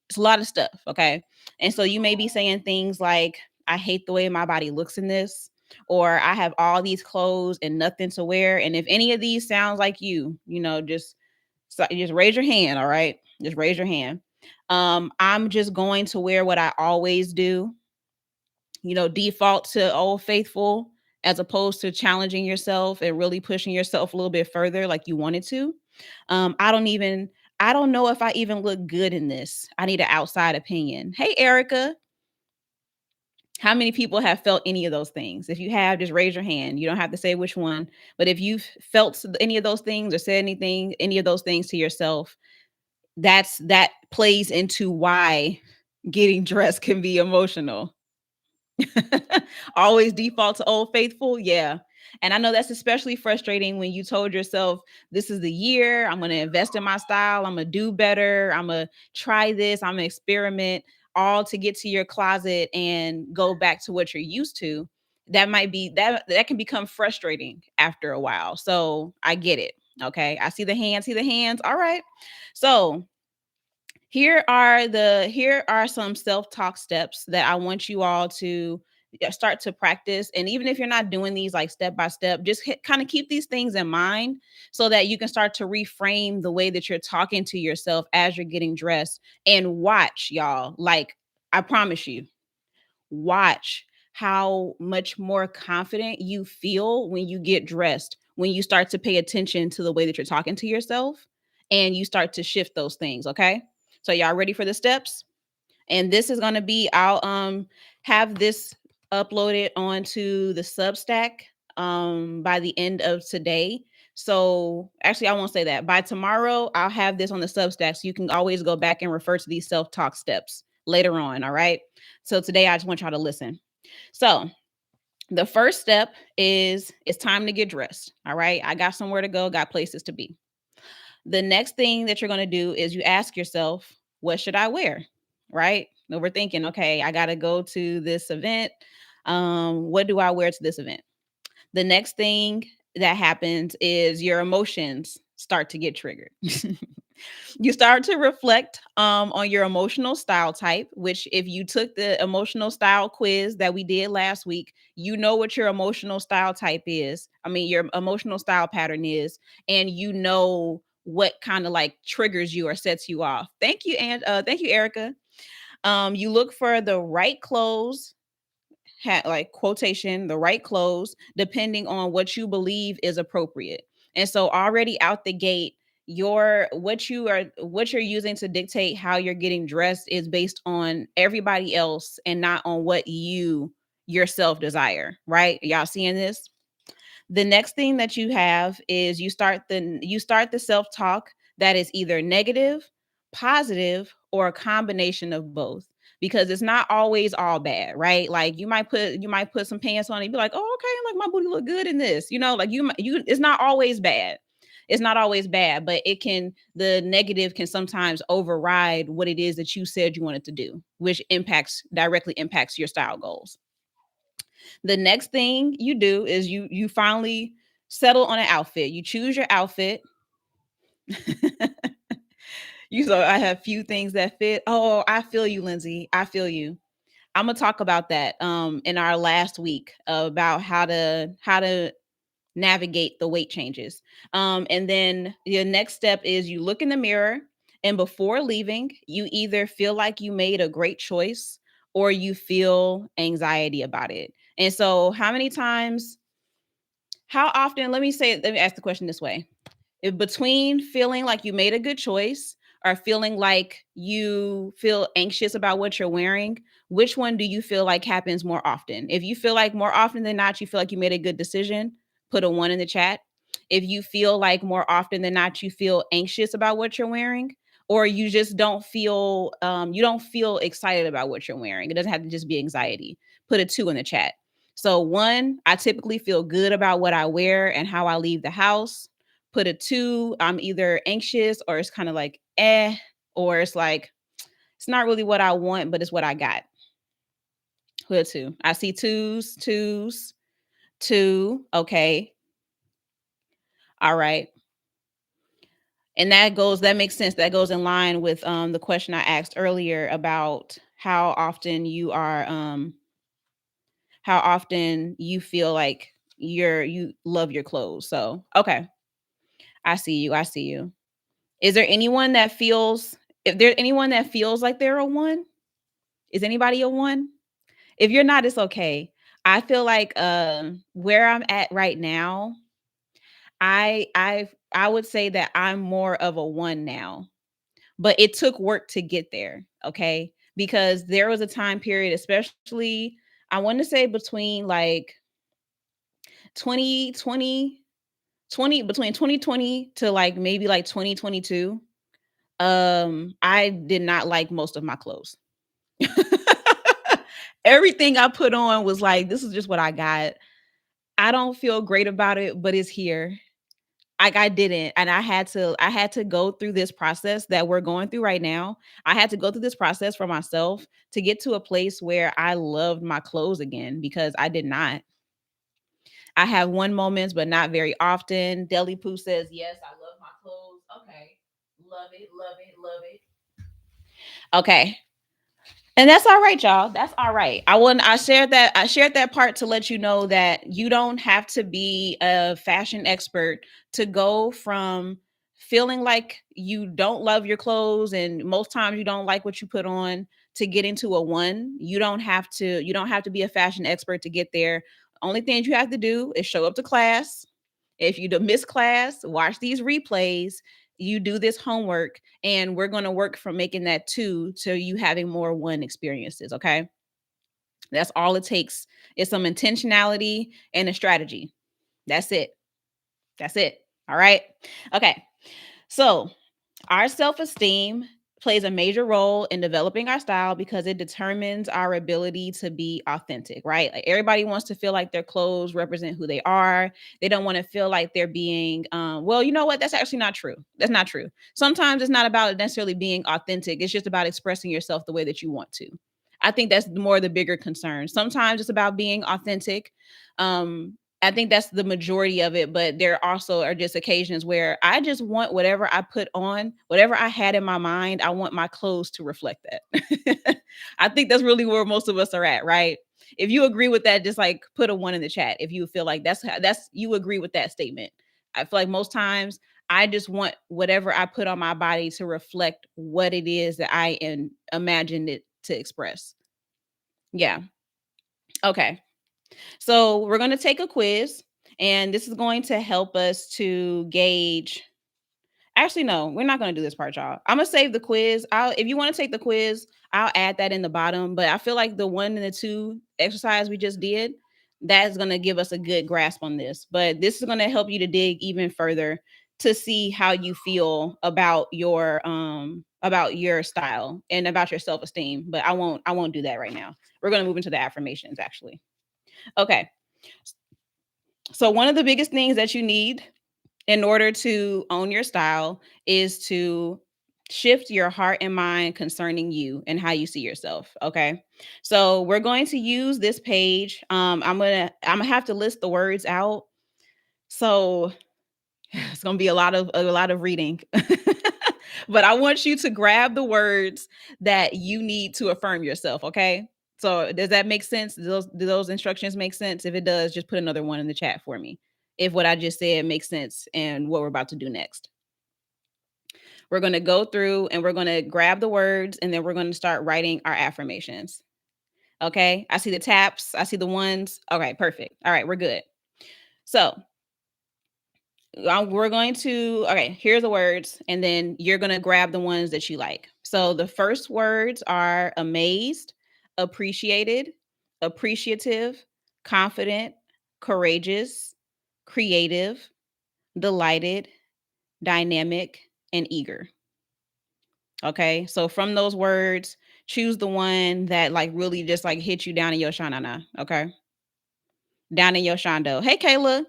It's a lot of stuff. Okay. And so you may be saying things like, I hate the way my body looks in this, or I have all these clothes and nothing to wear. And if any of these sounds like you know, just raise your hand, all right? Just raise your hand. I'm just going to wear what I always do, you know, default to old faithful as opposed to challenging yourself and really pushing yourself a little bit further like you wanted to. I don't even I don't know if I even look good in this. I need an outside opinion. Hey Erica, how many people have felt any of those things? If you have, just raise your hand. You don't have to say which one, but if you've felt any of those things or said anything, any of those things to yourself, that plays into why getting dressed can be emotional. Always default to old faithful. Yeah. And I know that's especially frustrating when you told yourself, this is the year, I'm going to invest in my style, I'm going to do better, I'm going to try this, I'm going to experiment, all to get to your closet and go back to what you're used to. That might be that can become frustrating after a while. So I get it. Okay. I see the hands, see the hands. All right. So here are some self-talk steps that I want you all to start to practice. And even if you're not doing these like step by step, just kind of keep these things in mind so that you can start to reframe the way that you're talking to yourself as you're getting dressed. And watch, y'all, like I promise you, watch how much more confident you feel when you get dressed, when you start to pay attention to the way that you're talking to yourself and you start to shift those things. Okay. So, y'all ready for the steps? And this is going to be, I'll have this uploaded onto the Substack by the end of today. So actually, I won't say that. By tomorrow, I'll have this on the Substack. So you can always go back and refer to these self-talk steps later on. All right. So today I just want y'all to listen. So the first step is it's time to get dressed. All right. I got somewhere to go, got places to be. The next thing that you're going to do is you ask yourself, what should I wear? Right? And we're thinking, okay, I got to go to this event. What do I wear to this event? The next thing that happens is your emotions start to get triggered. You start to reflect on your emotional style type, which if you took the emotional style quiz that we did last week, you know what your emotional style type is. I mean, your emotional style pattern is, and you know what kind of like triggers you or sets you off. Thank you, and thank you, Erica. You look for the right clothes, like quotation, the right clothes, depending on what you believe is appropriate. And so already out the gate, your what you're using to dictate how you're getting dressed is based on everybody else and not on what you yourself desire, right? Y'all seeing this? The next thing that you have is you start the self-talk that is either negative, positive, or a combination of both. Because it's not always all bad, right? Like you might put some pants on and be like, oh, okay, like my booty look good in this. Like you it's not always bad. It's not always bad, but the negative can sometimes override what it is that you said you wanted to do, which directly impacts your style goals. The next thing you do is you finally settle on an outfit. You choose your outfit. I have few things that fit. Oh, I feel you, Lindsay. I feel you. I'm gonna talk about that in our last week about how to navigate the weight changes. And then the next step is you look in the mirror, and before leaving, you either feel like you made a great choice or you feel anxiety about it. And so, how often, let me ask the question this way. If between feeling like you made a good choice or feeling like you feel anxious about what you're wearing, which one do you feel like happens more often? If you feel like more often than not, you feel like you made a good decision, put a one in the chat. If you feel like more often than not, you feel anxious about what you're wearing, or you just don't feel excited about what you're wearing. It doesn't have to just be anxiety. Put a two in the chat. So one, I typically feel good about what I wear and how I leave the house. Put a two, I'm either anxious or it's kind of like or it's like it's not really what I want, but it's what I got. Put a two. I see twos, two. Okay. All right. And that makes sense. That goes in line with the question I asked earlier about how often you feel like you love your clothes. So okay. I see you. I see you. Is there anyone that feels if there's anyone that feels like they're a one? Is anybody a one? If you're not, it's okay. I feel like where I'm at right now, I would say that I'm more of a one now. But it took work to get there, okay? Because there was a time period, especially I want to say between like 2020, between 2020 to like maybe like 2022. I did not like most of my clothes. Everything I put on was like, this is just what I got. I don't feel great about it, but it's here. Like I didn't. And I had to go through this process that we're going through right now. I had to go through this process for myself to get to a place where I loved my clothes again because I did not. I have one moments, but not very often. Deli Poo says, yes, I love my clothes. Okay. Love it, love it, love it. Okay. And that's all right, y'all. That's all right. I shared that part to let you know that you don't have to be a fashion expert to go from feeling like you don't love your clothes and most times you don't like what you put on to getting to a one. You don't have to be a fashion expert to get there. Only thing you have to do is show up to class. If you miss class, watch these replays, you do this homework, and we're going to work from making that two to you having more one experiences. Okay. That's all it takes is some intentionality and a strategy. That's it. That's it. All right. Okay. So our self esteem plays a major role in developing our style because it determines our ability to be authentic, right? Like everybody wants to feel like their clothes represent who they are. They don't want to feel like they're being, well, you know what? That's actually not true. That's not true. Sometimes it's not about necessarily being authentic, it's just about expressing yourself the way that you want to. I think that's more the bigger concern. Sometimes it's about being authentic. I think that's the majority of it, but there also are just occasions where I just want whatever I put on, whatever I had in my mind, I want my clothes to reflect that. I think that's really where most of us are at, right? If you agree with that, just like put a one in the chat. If you feel like that's you agree with that statement. I feel like most times I just want whatever I put on my body to reflect what it is that imagine it to express. Yeah. Okay. So we're going to take a quiz, and this is going to help us to gauge. Actually, no, we're not going to do this part, y'all. I'm gonna save the quiz. If you want to take the quiz, I'll add that in the bottom. But I feel like the one and the two exercise we just did, that's going to give us a good grasp on this. But this is going to help you to dig even further to see how you feel about your style and about your self-esteem. But I won't do that right now. We're going to move into the affirmations actually. Okay. So one of the biggest things that you need in order to own your style is to shift your heart and mind concerning you and how you see yourself. Okay. So we're going to use this page. I'm gonna have to list the words out. So it's gonna be a lot of reading. But I want you to grab the words that you need to affirm yourself. Okay. So does that make sense? Do those instructions make sense? If it does, just put another one in the chat for me. If what I just said makes sense and what we're about to do next. We're going to go through and we're going to grab the words and then we're going to start writing our affirmations. Okay. I see the taps. I see the ones. Okay. Perfect. All right. We're good. So we're going to, okay, here's the words, and then you're going to grab the ones that you like. So the first words are amazed, appreciated, appreciative, confident, courageous, creative, delighted, dynamic, and eager. Okay. So from those words, choose the one that like really just like hit you down in your shanana. Okay. Down in your shando. Hey, Kayla.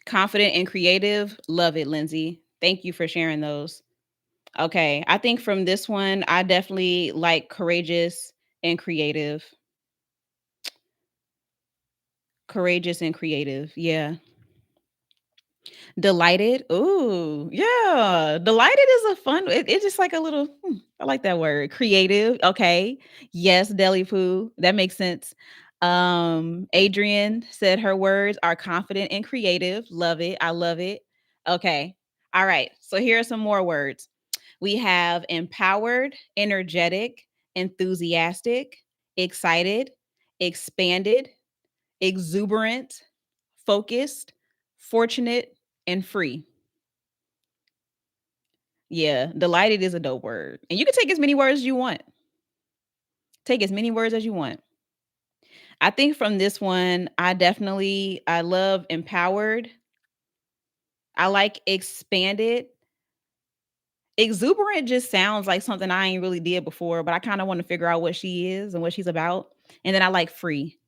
Confident and creative. Love it, Lindsay. Thank you for sharing those. Okay. I think from this one, I definitely like courageous and creative. Courageous and creative. Yeah. Delighted. Ooh, yeah. Delighted is a fun. It's just like a little. I like that word. Creative. Okay. Yes, deli poo. That makes sense. Adrian said her words are confident and creative. Love it. I love it. Okay. All right. So here are some more words. We have empowered, energetic, enthusiastic, excited, expanded, exuberant, focused, fortunate, and free. Yeah, delighted is a dope word. And you can take as many words as you want. Take as many words as you want. I think from this one, I love empowered. I like expanded. Exuberant just sounds like something I ain't really did before, but I kind of want to figure out what she is and what she's about. And then I like free.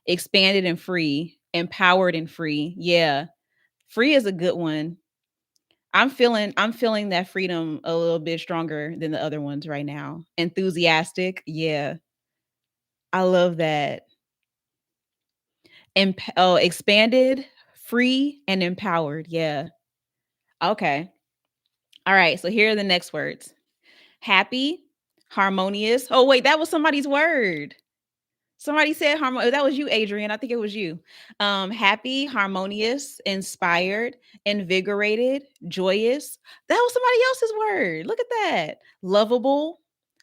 Expanded and free, empowered and free. Yeah. Free is a good one. I'm feeling that freedom a little bit stronger than the other ones right now. Enthusiastic, yeah. I love that. Expanded, free, and empowered. Yeah. Okay. All right. So here are the next words. Happy, harmonious. Oh, wait, that was somebody's word. Somebody said harmonious. That was you, Adrian. I think it was you. Happy, harmonious, inspired, invigorated, joyous. That was somebody else's word. Look at that. Lovable,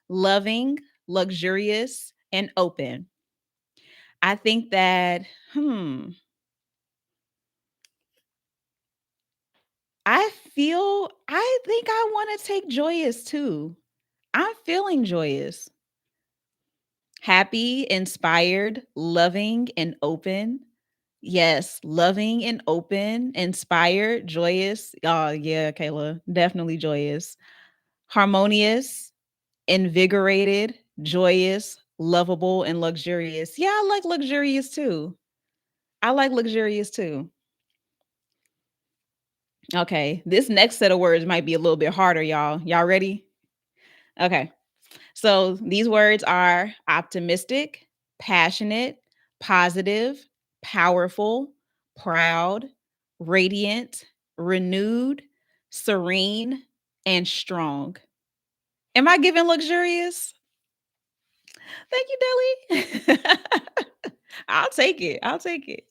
loving, luxurious, and open. I think that, I think I want to take joyous too. I'm feeling joyous. Happy, inspired, loving, and open. Yes, loving and open, inspired, joyous. Oh, yeah, Kayla, definitely joyous. Harmonious, invigorated, joyous, lovable, and luxurious. Yeah, I like luxurious too. I like luxurious too. Okay, this next set of words might be a little bit harder, y'all. Y'all ready? Okay. So these words are optimistic, passionate, positive, powerful, proud, radiant, renewed, serene, and strong. Am I giving luxurious? Thank you, Delly. I'll take it. I'll take it.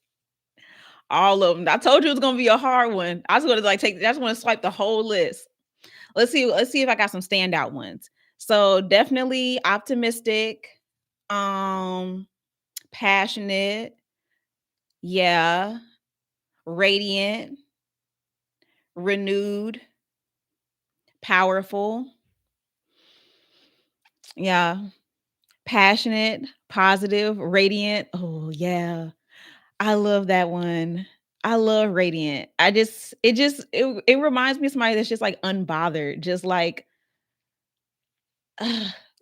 All of them. I told you it was gonna be a hard one. I was gonna like take. I just want to swipe the whole list. Let's see. Let's see if I got some standout ones. So definitely optimistic, um, passionate, yeah, radiant, renewed, powerful, yeah, passionate, positive, radiant. Oh yeah, I love that one. I love radiant. It reminds me of somebody that's just like unbothered, just like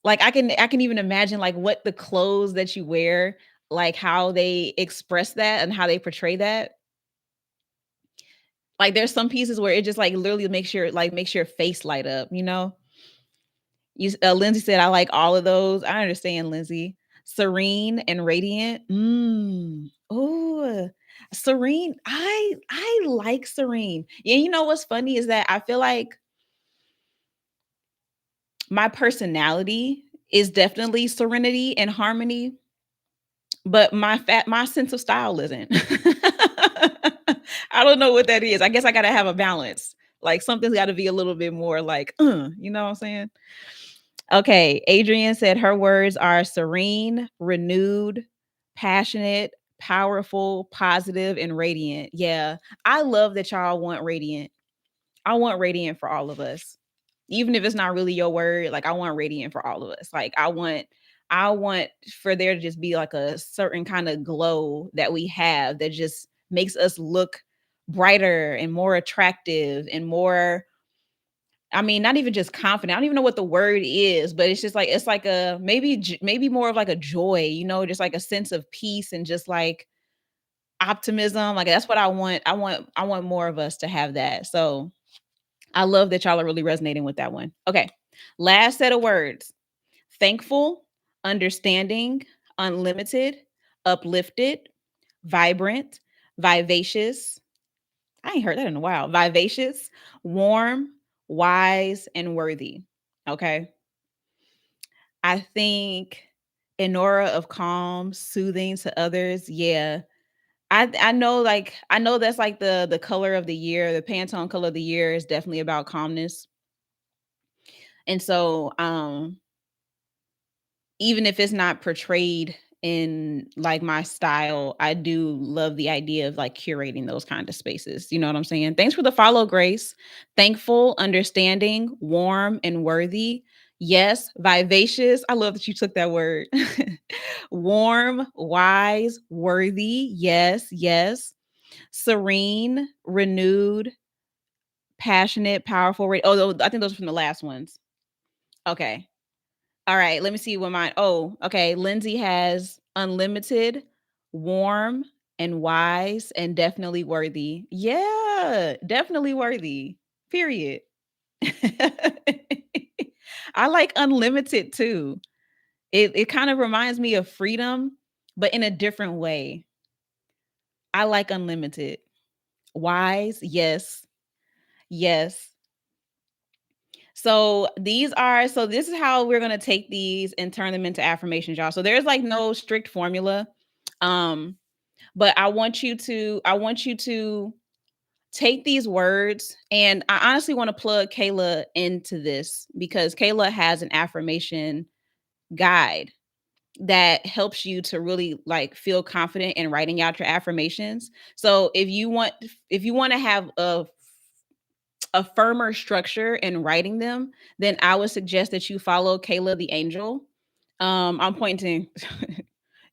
like I can even imagine like what the clothes that you wear, like how they express that and how they portray that. Like there's some pieces where it just like literally makes your face light up, you know? Lindsay said I like all of those. I understand, Lindsay. Serene and radiant. Oh, serene. I like serene. Yeah, you know what's funny is that I feel like my personality is definitely serenity and harmony, but my sense of style isn't. I don't know what that is. I guess I gotta have a balance. Like something's got to be a little bit more like, you know what I'm saying? Okay, Adrienne said her words are serene, renewed, passionate, powerful, positive, and radiant. Yeah, I love that y'all want radiant. I want radiant for all of us. Even if it's not really your word, like I want radiant for all of us. Like I want for there to just be like a certain kind of glow that we have that just makes us look brighter and more attractive and more, I mean, not even just confident. I don't even know what the word is, but it's just like it's like a maybe more of like a joy, you know, just like a sense of peace and just like optimism. Like that's what I want. I want more of us to have that. So I love that y'all are really resonating with that one. Okay. Last set of words. Thankful, understanding, unlimited, uplifted, vibrant, vivacious. I ain't heard that in a while. Vivacious, warm, wise, and worthy. Okay. I think an aura of calm, soothing to others. Yeah. I know like I know that's like the color of the year, the Pantone color of the year is definitely about calmness. And so even if it's not portrayed in like my style, I do love the idea of like curating those kind of spaces. You know what I'm saying? Thanks for the follow, Grace. Thankful, understanding, warm, and worthy. Yes, vivacious. I love that you took that word. Warm, wise, worthy. Yes, yes. Serene, renewed, passionate, powerful. Oh, I think those are from the last ones. Okay. All right, let me see what mine. Oh, okay. Lindsay has unlimited, warm, and wise, and definitely worthy. Yeah, definitely worthy. Period. I like unlimited too. It kind of reminds me of freedom, but in a different way. I like unlimited. Wise, yes. Yes. So this is how we're gonna take these and turn them into affirmations, y'all. So there's like no strict formula. Um, but I want you to take these words, and I honestly want to plug Kayla into this because Kayla has an affirmation guide that helps you to really like feel confident in writing out your affirmations. So if you want to have a firmer structure in writing them, then I would suggest that you follow Kayla the Angel. I'm pointing.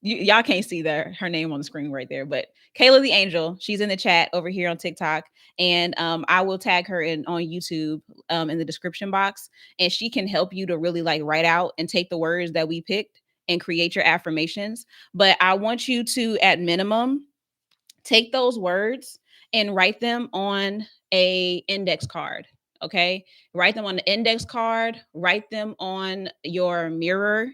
Y'all can't see her name on the screen right there, but Kayla the Angel, she's in the chat over here on TikTok, and I will tag her in on YouTube in the description box, and she can help you to really like write out and take the words that we picked and create your affirmations. But I want you to, at minimum, take those words and write them on a index card. Okay. Write them on the index card, write them on your mirror,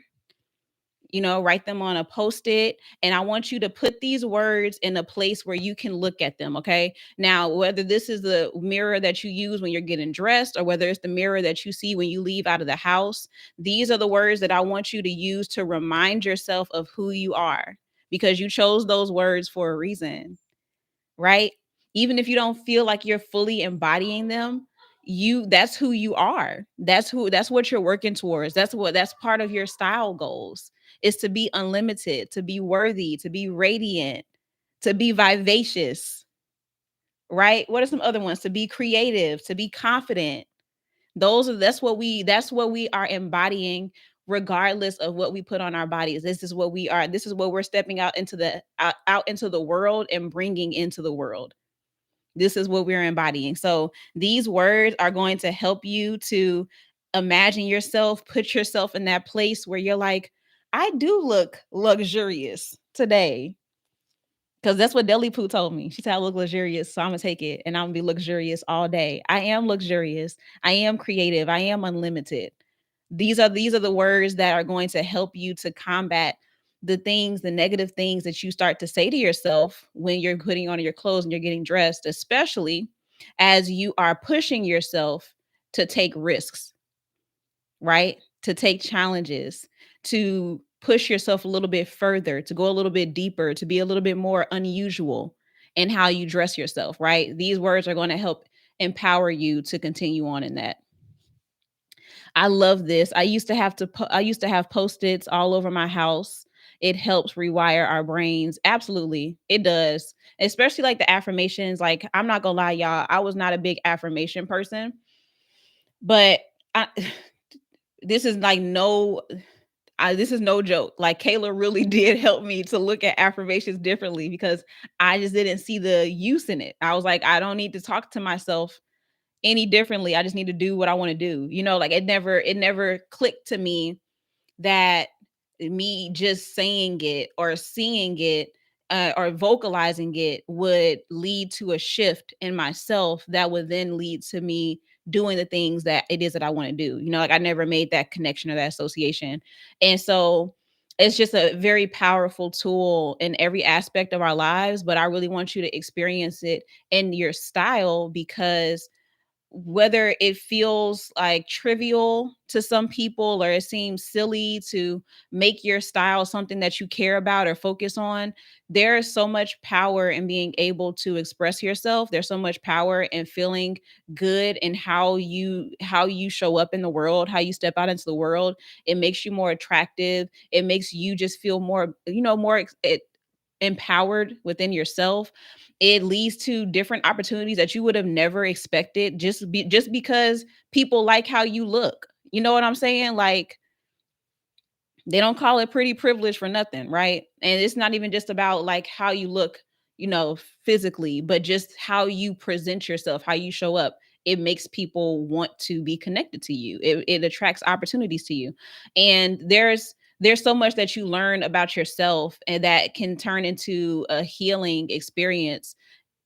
write them on a post-it. And I want you to put these words in a place where you can look at them. Okay. Now, whether this is the mirror that you use when you're getting dressed or whether it's the mirror that you see when you leave out of the house, these are the words that I want you to use to remind yourself of who you are, because you chose those words for a reason, right? Even if you don't feel like you're fully embodying them, that's who you are. That's what you're working towards. That's part of your style goals, is to be unlimited, to be worthy, to be radiant, to be vivacious, right? What are some other ones? To be creative, to be confident. That's what we are embodying regardless of what we put on our bodies. This is what we are. This is what we're stepping out into the world and bringing into the world. This is what we're embodying. So these words are going to help you to imagine yourself, put yourself in that place where you're like, I do look luxurious today. Because that's what Deli Poo told me. She said I look luxurious, so I'm gonna take it and I'm gonna be luxurious all day. I am luxurious. I am creative. I am unlimited. These are the words that are going to help you to combat the negative things that you start to say to yourself when you're putting on your clothes and you're getting dressed, especially as you are pushing yourself to take risks, right? To take challenges, to push yourself a little bit further, to go a little bit deeper, to be a little bit more unusual in how you dress yourself, right? These words are going to help empower you to continue on in that. I love this. I used to have post-its all over my house. It helps rewire our brains. Absolutely. It does. Especially like the affirmations. Like, I'm not gonna lie, y'all. I was not a big affirmation person, but I this is like this is no joke. Like, Kayla really did help me to look at affirmations differently because I just didn't see the use in it. I was like, I don't need to talk to myself any differently. I just need to do what I want to do. Like, it never clicked to me that me just saying it or seeing it or vocalizing it would lead to a shift in myself that would then lead to me doing the things that it is that I want to do. Like, I never made that connection or that association. And so it's just a very powerful tool in every aspect of our lives. But I really want you to experience it in your style, because whether it feels like trivial to some people or it seems silly to make your style something that you care about or focus on, there is so much power in being able to express yourself. There's so much power in feeling good in how you show up in the world, how you step out into the world. It makes you more attractive. It makes you just feel more, empowered within yourself. It leads to different opportunities that you would have never expected, just because people like how you look. You know what I'm saying? Like, they don't call it pretty privilege for nothing, right? And it's not even just about like how you look, physically, but just how you present yourself, how you show up. It makes people want to be connected to you. It attracts opportunities to you. And there's so much that you learn about yourself and that can turn into a healing experience,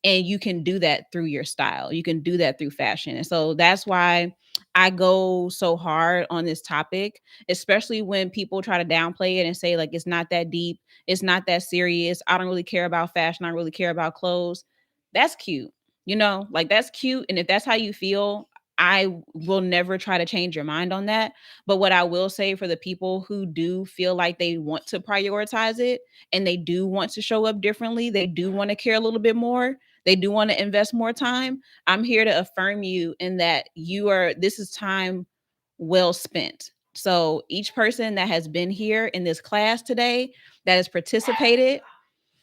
and you can do that through your style. You can do that through fashion. And so that's why I go so hard on this topic, especially when people try to downplay it and say, like, it's not that deep, it's not that serious. I don't really care about fashion. I don't really care about clothes. That's cute. Like, that's cute. And if that's how you feel, I will never try to change your mind on that. But what I will say, for the people who do feel like they want to prioritize it and they do want to show up differently, they do want to care a little bit more, they do want to invest more time, I'm here to affirm you in that this is time well spent. So each person that has been here in this class today, that has participated,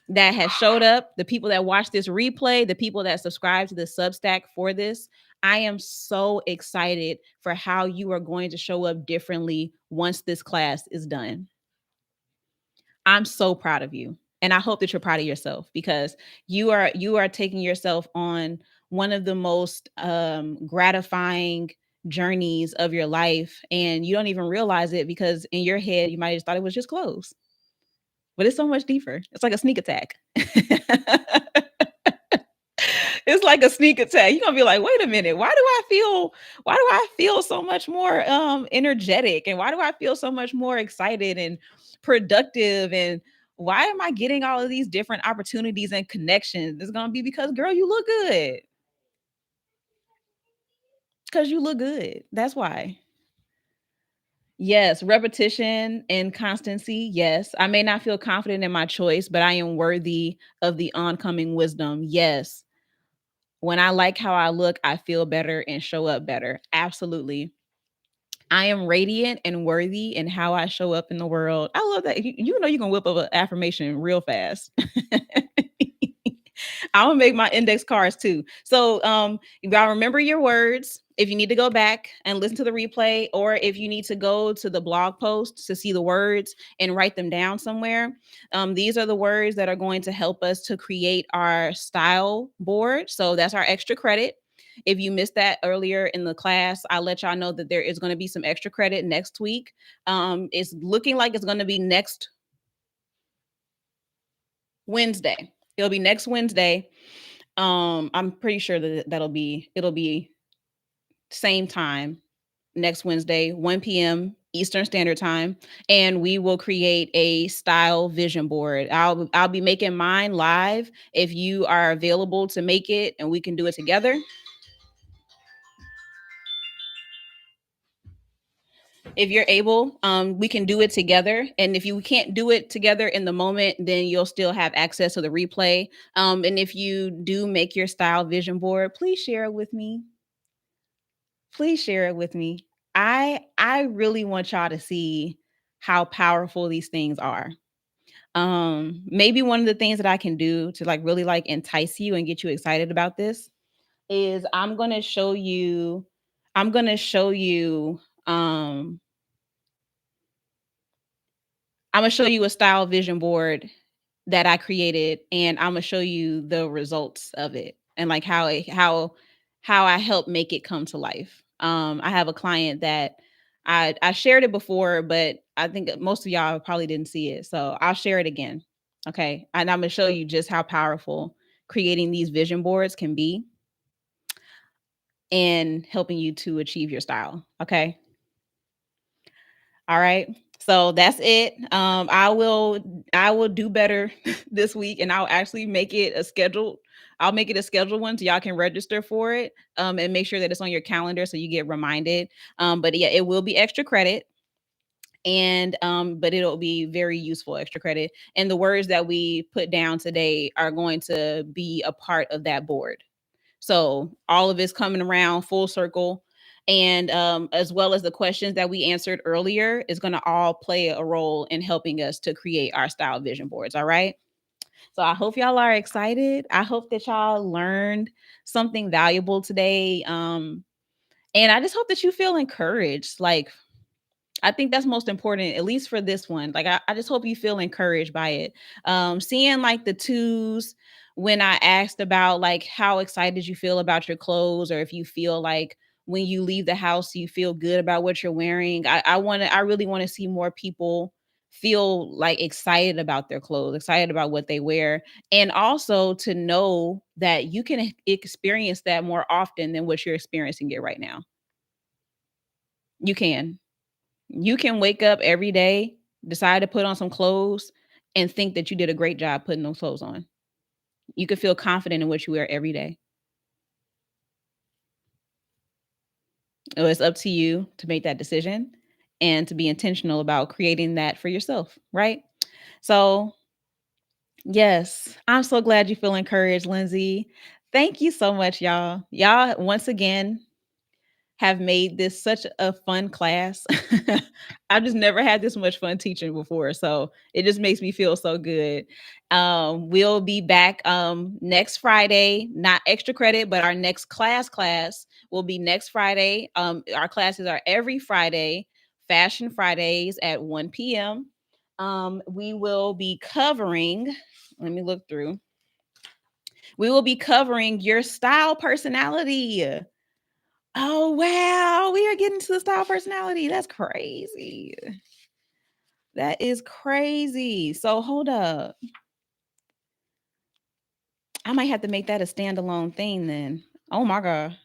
that has showed up, the people that watch this replay, the people that subscribe to the Substack for this, I am so excited for how you are going to show up differently once this class is done. I'm so proud of you. And I hope that you're proud of yourself, because you are taking yourself on one of the most gratifying journeys of your life, and you don't even realize it, because in your head you might have just thought it was just clothes. But it's so much deeper. It's like a sneak attack. It's like a sneak attack. You're gonna be like, wait a minute, why do I feel so much more energetic? And why do I feel so much more excited and productive? And why am I getting all of these different opportunities and connections? It's gonna be because, girl, you look good. Because you look good. That's why. Yes, repetition and constancy. Yes, I may not feel confident in my choice, but I am worthy of the oncoming wisdom. Yes, when I like how I look, I feel better and show up better. Absolutely. I am radiant and worthy in how I show up in the world. I love that. You know, you can whip up an affirmation real fast. I'm gonna make my index cards too. So you gotta remember your words. If you need to go back and listen to the replay, or if you need to go to the blog post to see the words and write them down somewhere, these are the words that are going to help us to create our style board. So that's our extra credit. If you missed that earlier in the class, I'll let y'all know that there is going to be some extra credit next week. It's looking like it's going to be next Wednesday. It'll be next Wednesday. I'm pretty sure that it'll be same time next Wednesday, 1 p.m. Eastern Standard Time, and we will create a style vision board. I'll be making mine live if you are available to make it, and we can do it together. If you're able, we can do it together. And if you can't do it together in the moment, then you'll still have access to the replay. And if you do make your style vision board, please share it with me. Please share it with me. I really want y'all to see how powerful these things are. Maybe one of the things that I can do to like really like entice you and get you excited about this is I'm going to show you um I'm gonna show you a style vision board that I created, and I'm gonna show you the results of it and like how I help make it come to life. I have a client that I shared it before, but I think most of y'all probably didn't see it, so I'll share it again. Okay, and I'm gonna show you just how powerful creating these vision boards can be and helping you to achieve your style. Okay. All right. So that's it. I will do better this week, and I'll actually make it a scheduled. I'll make it a scheduled one so y'all can register for it. And make sure that it's on your calendar so you get reminded. But yeah, it will be extra credit, and but it'll be very useful extra credit. And the words that we put down today are going to be a part of that board. So all of it's coming around full circle. And as well as the questions that we answered earlier is going to all play a role in helping us to create our style vision boards. All right. So I hope y'all are excited. I hope that y'all learned something valuable today. And I just hope that you feel encouraged. Like, I think that's most important, at least for this one. Like, I just hope you feel encouraged by it. Seeing like the twos when I asked about like how excited you feel about your clothes, or if you feel like when you leave the house, you feel good about what you're wearing. I really want to see more people feel like excited about their clothes, excited about what they wear, and also to know that you can experience that more often than what you're experiencing it right now. You can. You can wake up every day, decide to put on some clothes, and think that you did a great job putting those clothes on. You can feel confident in what you wear every day. So it's up to you to make that decision and to be intentional about creating that for yourself, right? So, yes, I'm so glad you feel encouraged, Lindsay. Thank you so much, y'all. Y'all, once again, have made this such a fun class. I've just never had this much fun teaching before, so it just makes me feel so good. We'll be back next Friday, not extra credit, but our next class will be next Friday. Our classes are every Friday, Fashion Fridays at 1 p.m. We will be covering, let me look through. We will be covering your style personality. Oh, wow. We are getting to the style personality. That's crazy. That is crazy. So hold up. I might have to make that a standalone thing then. Oh my god.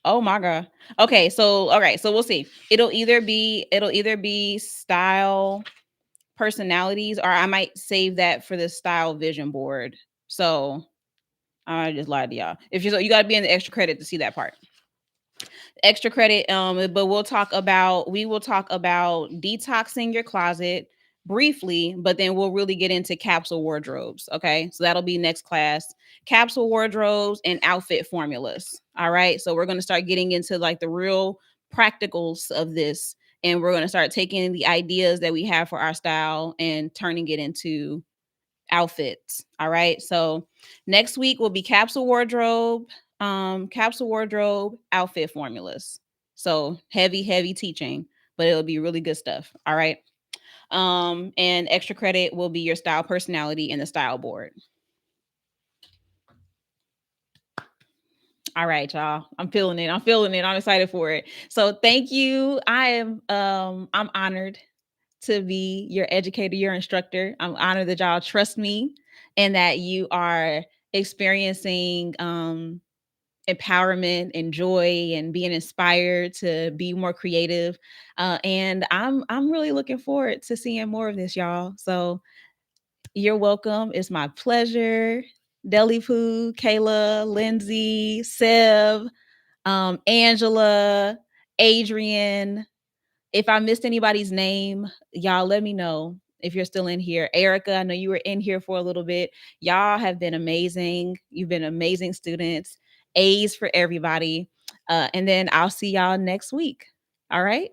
Oh my god. Okay, so all right, so we'll see. It'll either be style personalities, or I might save that for the style vision board. So I just lied to y'all. If you, so you got to be in the extra credit to see that part. Extra credit, but we will talk about detoxing your closet briefly, but then we'll really get into capsule wardrobes. Okay, so that'll be next class. Capsule wardrobes and outfit formulas. All right, so we're going to start getting into like the real practicals of this, and we're going to start taking the ideas that we have for our style and turning it into outfits. All right. So next week will be capsule wardrobe outfit formulas. So heavy, heavy teaching, but it'll be really good stuff. All right. And extra credit will be your style personality and the style board. All right, y'all. I'm feeling it. I'm feeling it. I'm excited for it. So thank you. I'm honored to be your educator, your instructor. I'm honored that y'all trust me and that you are experiencing empowerment and joy and being inspired to be more creative. And I'm really looking forward to seeing more of this, y'all. So you're welcome. It's my pleasure. Deli Poo, Kayla, Lindsay, Sev, Angela, Adrian, if I missed anybody's name, y'all let me know if you're still in here. Erica, I know you were in here for a little bit. Y'all have been amazing. You've been amazing students. A's for everybody. And then I'll see y'all next week. All right.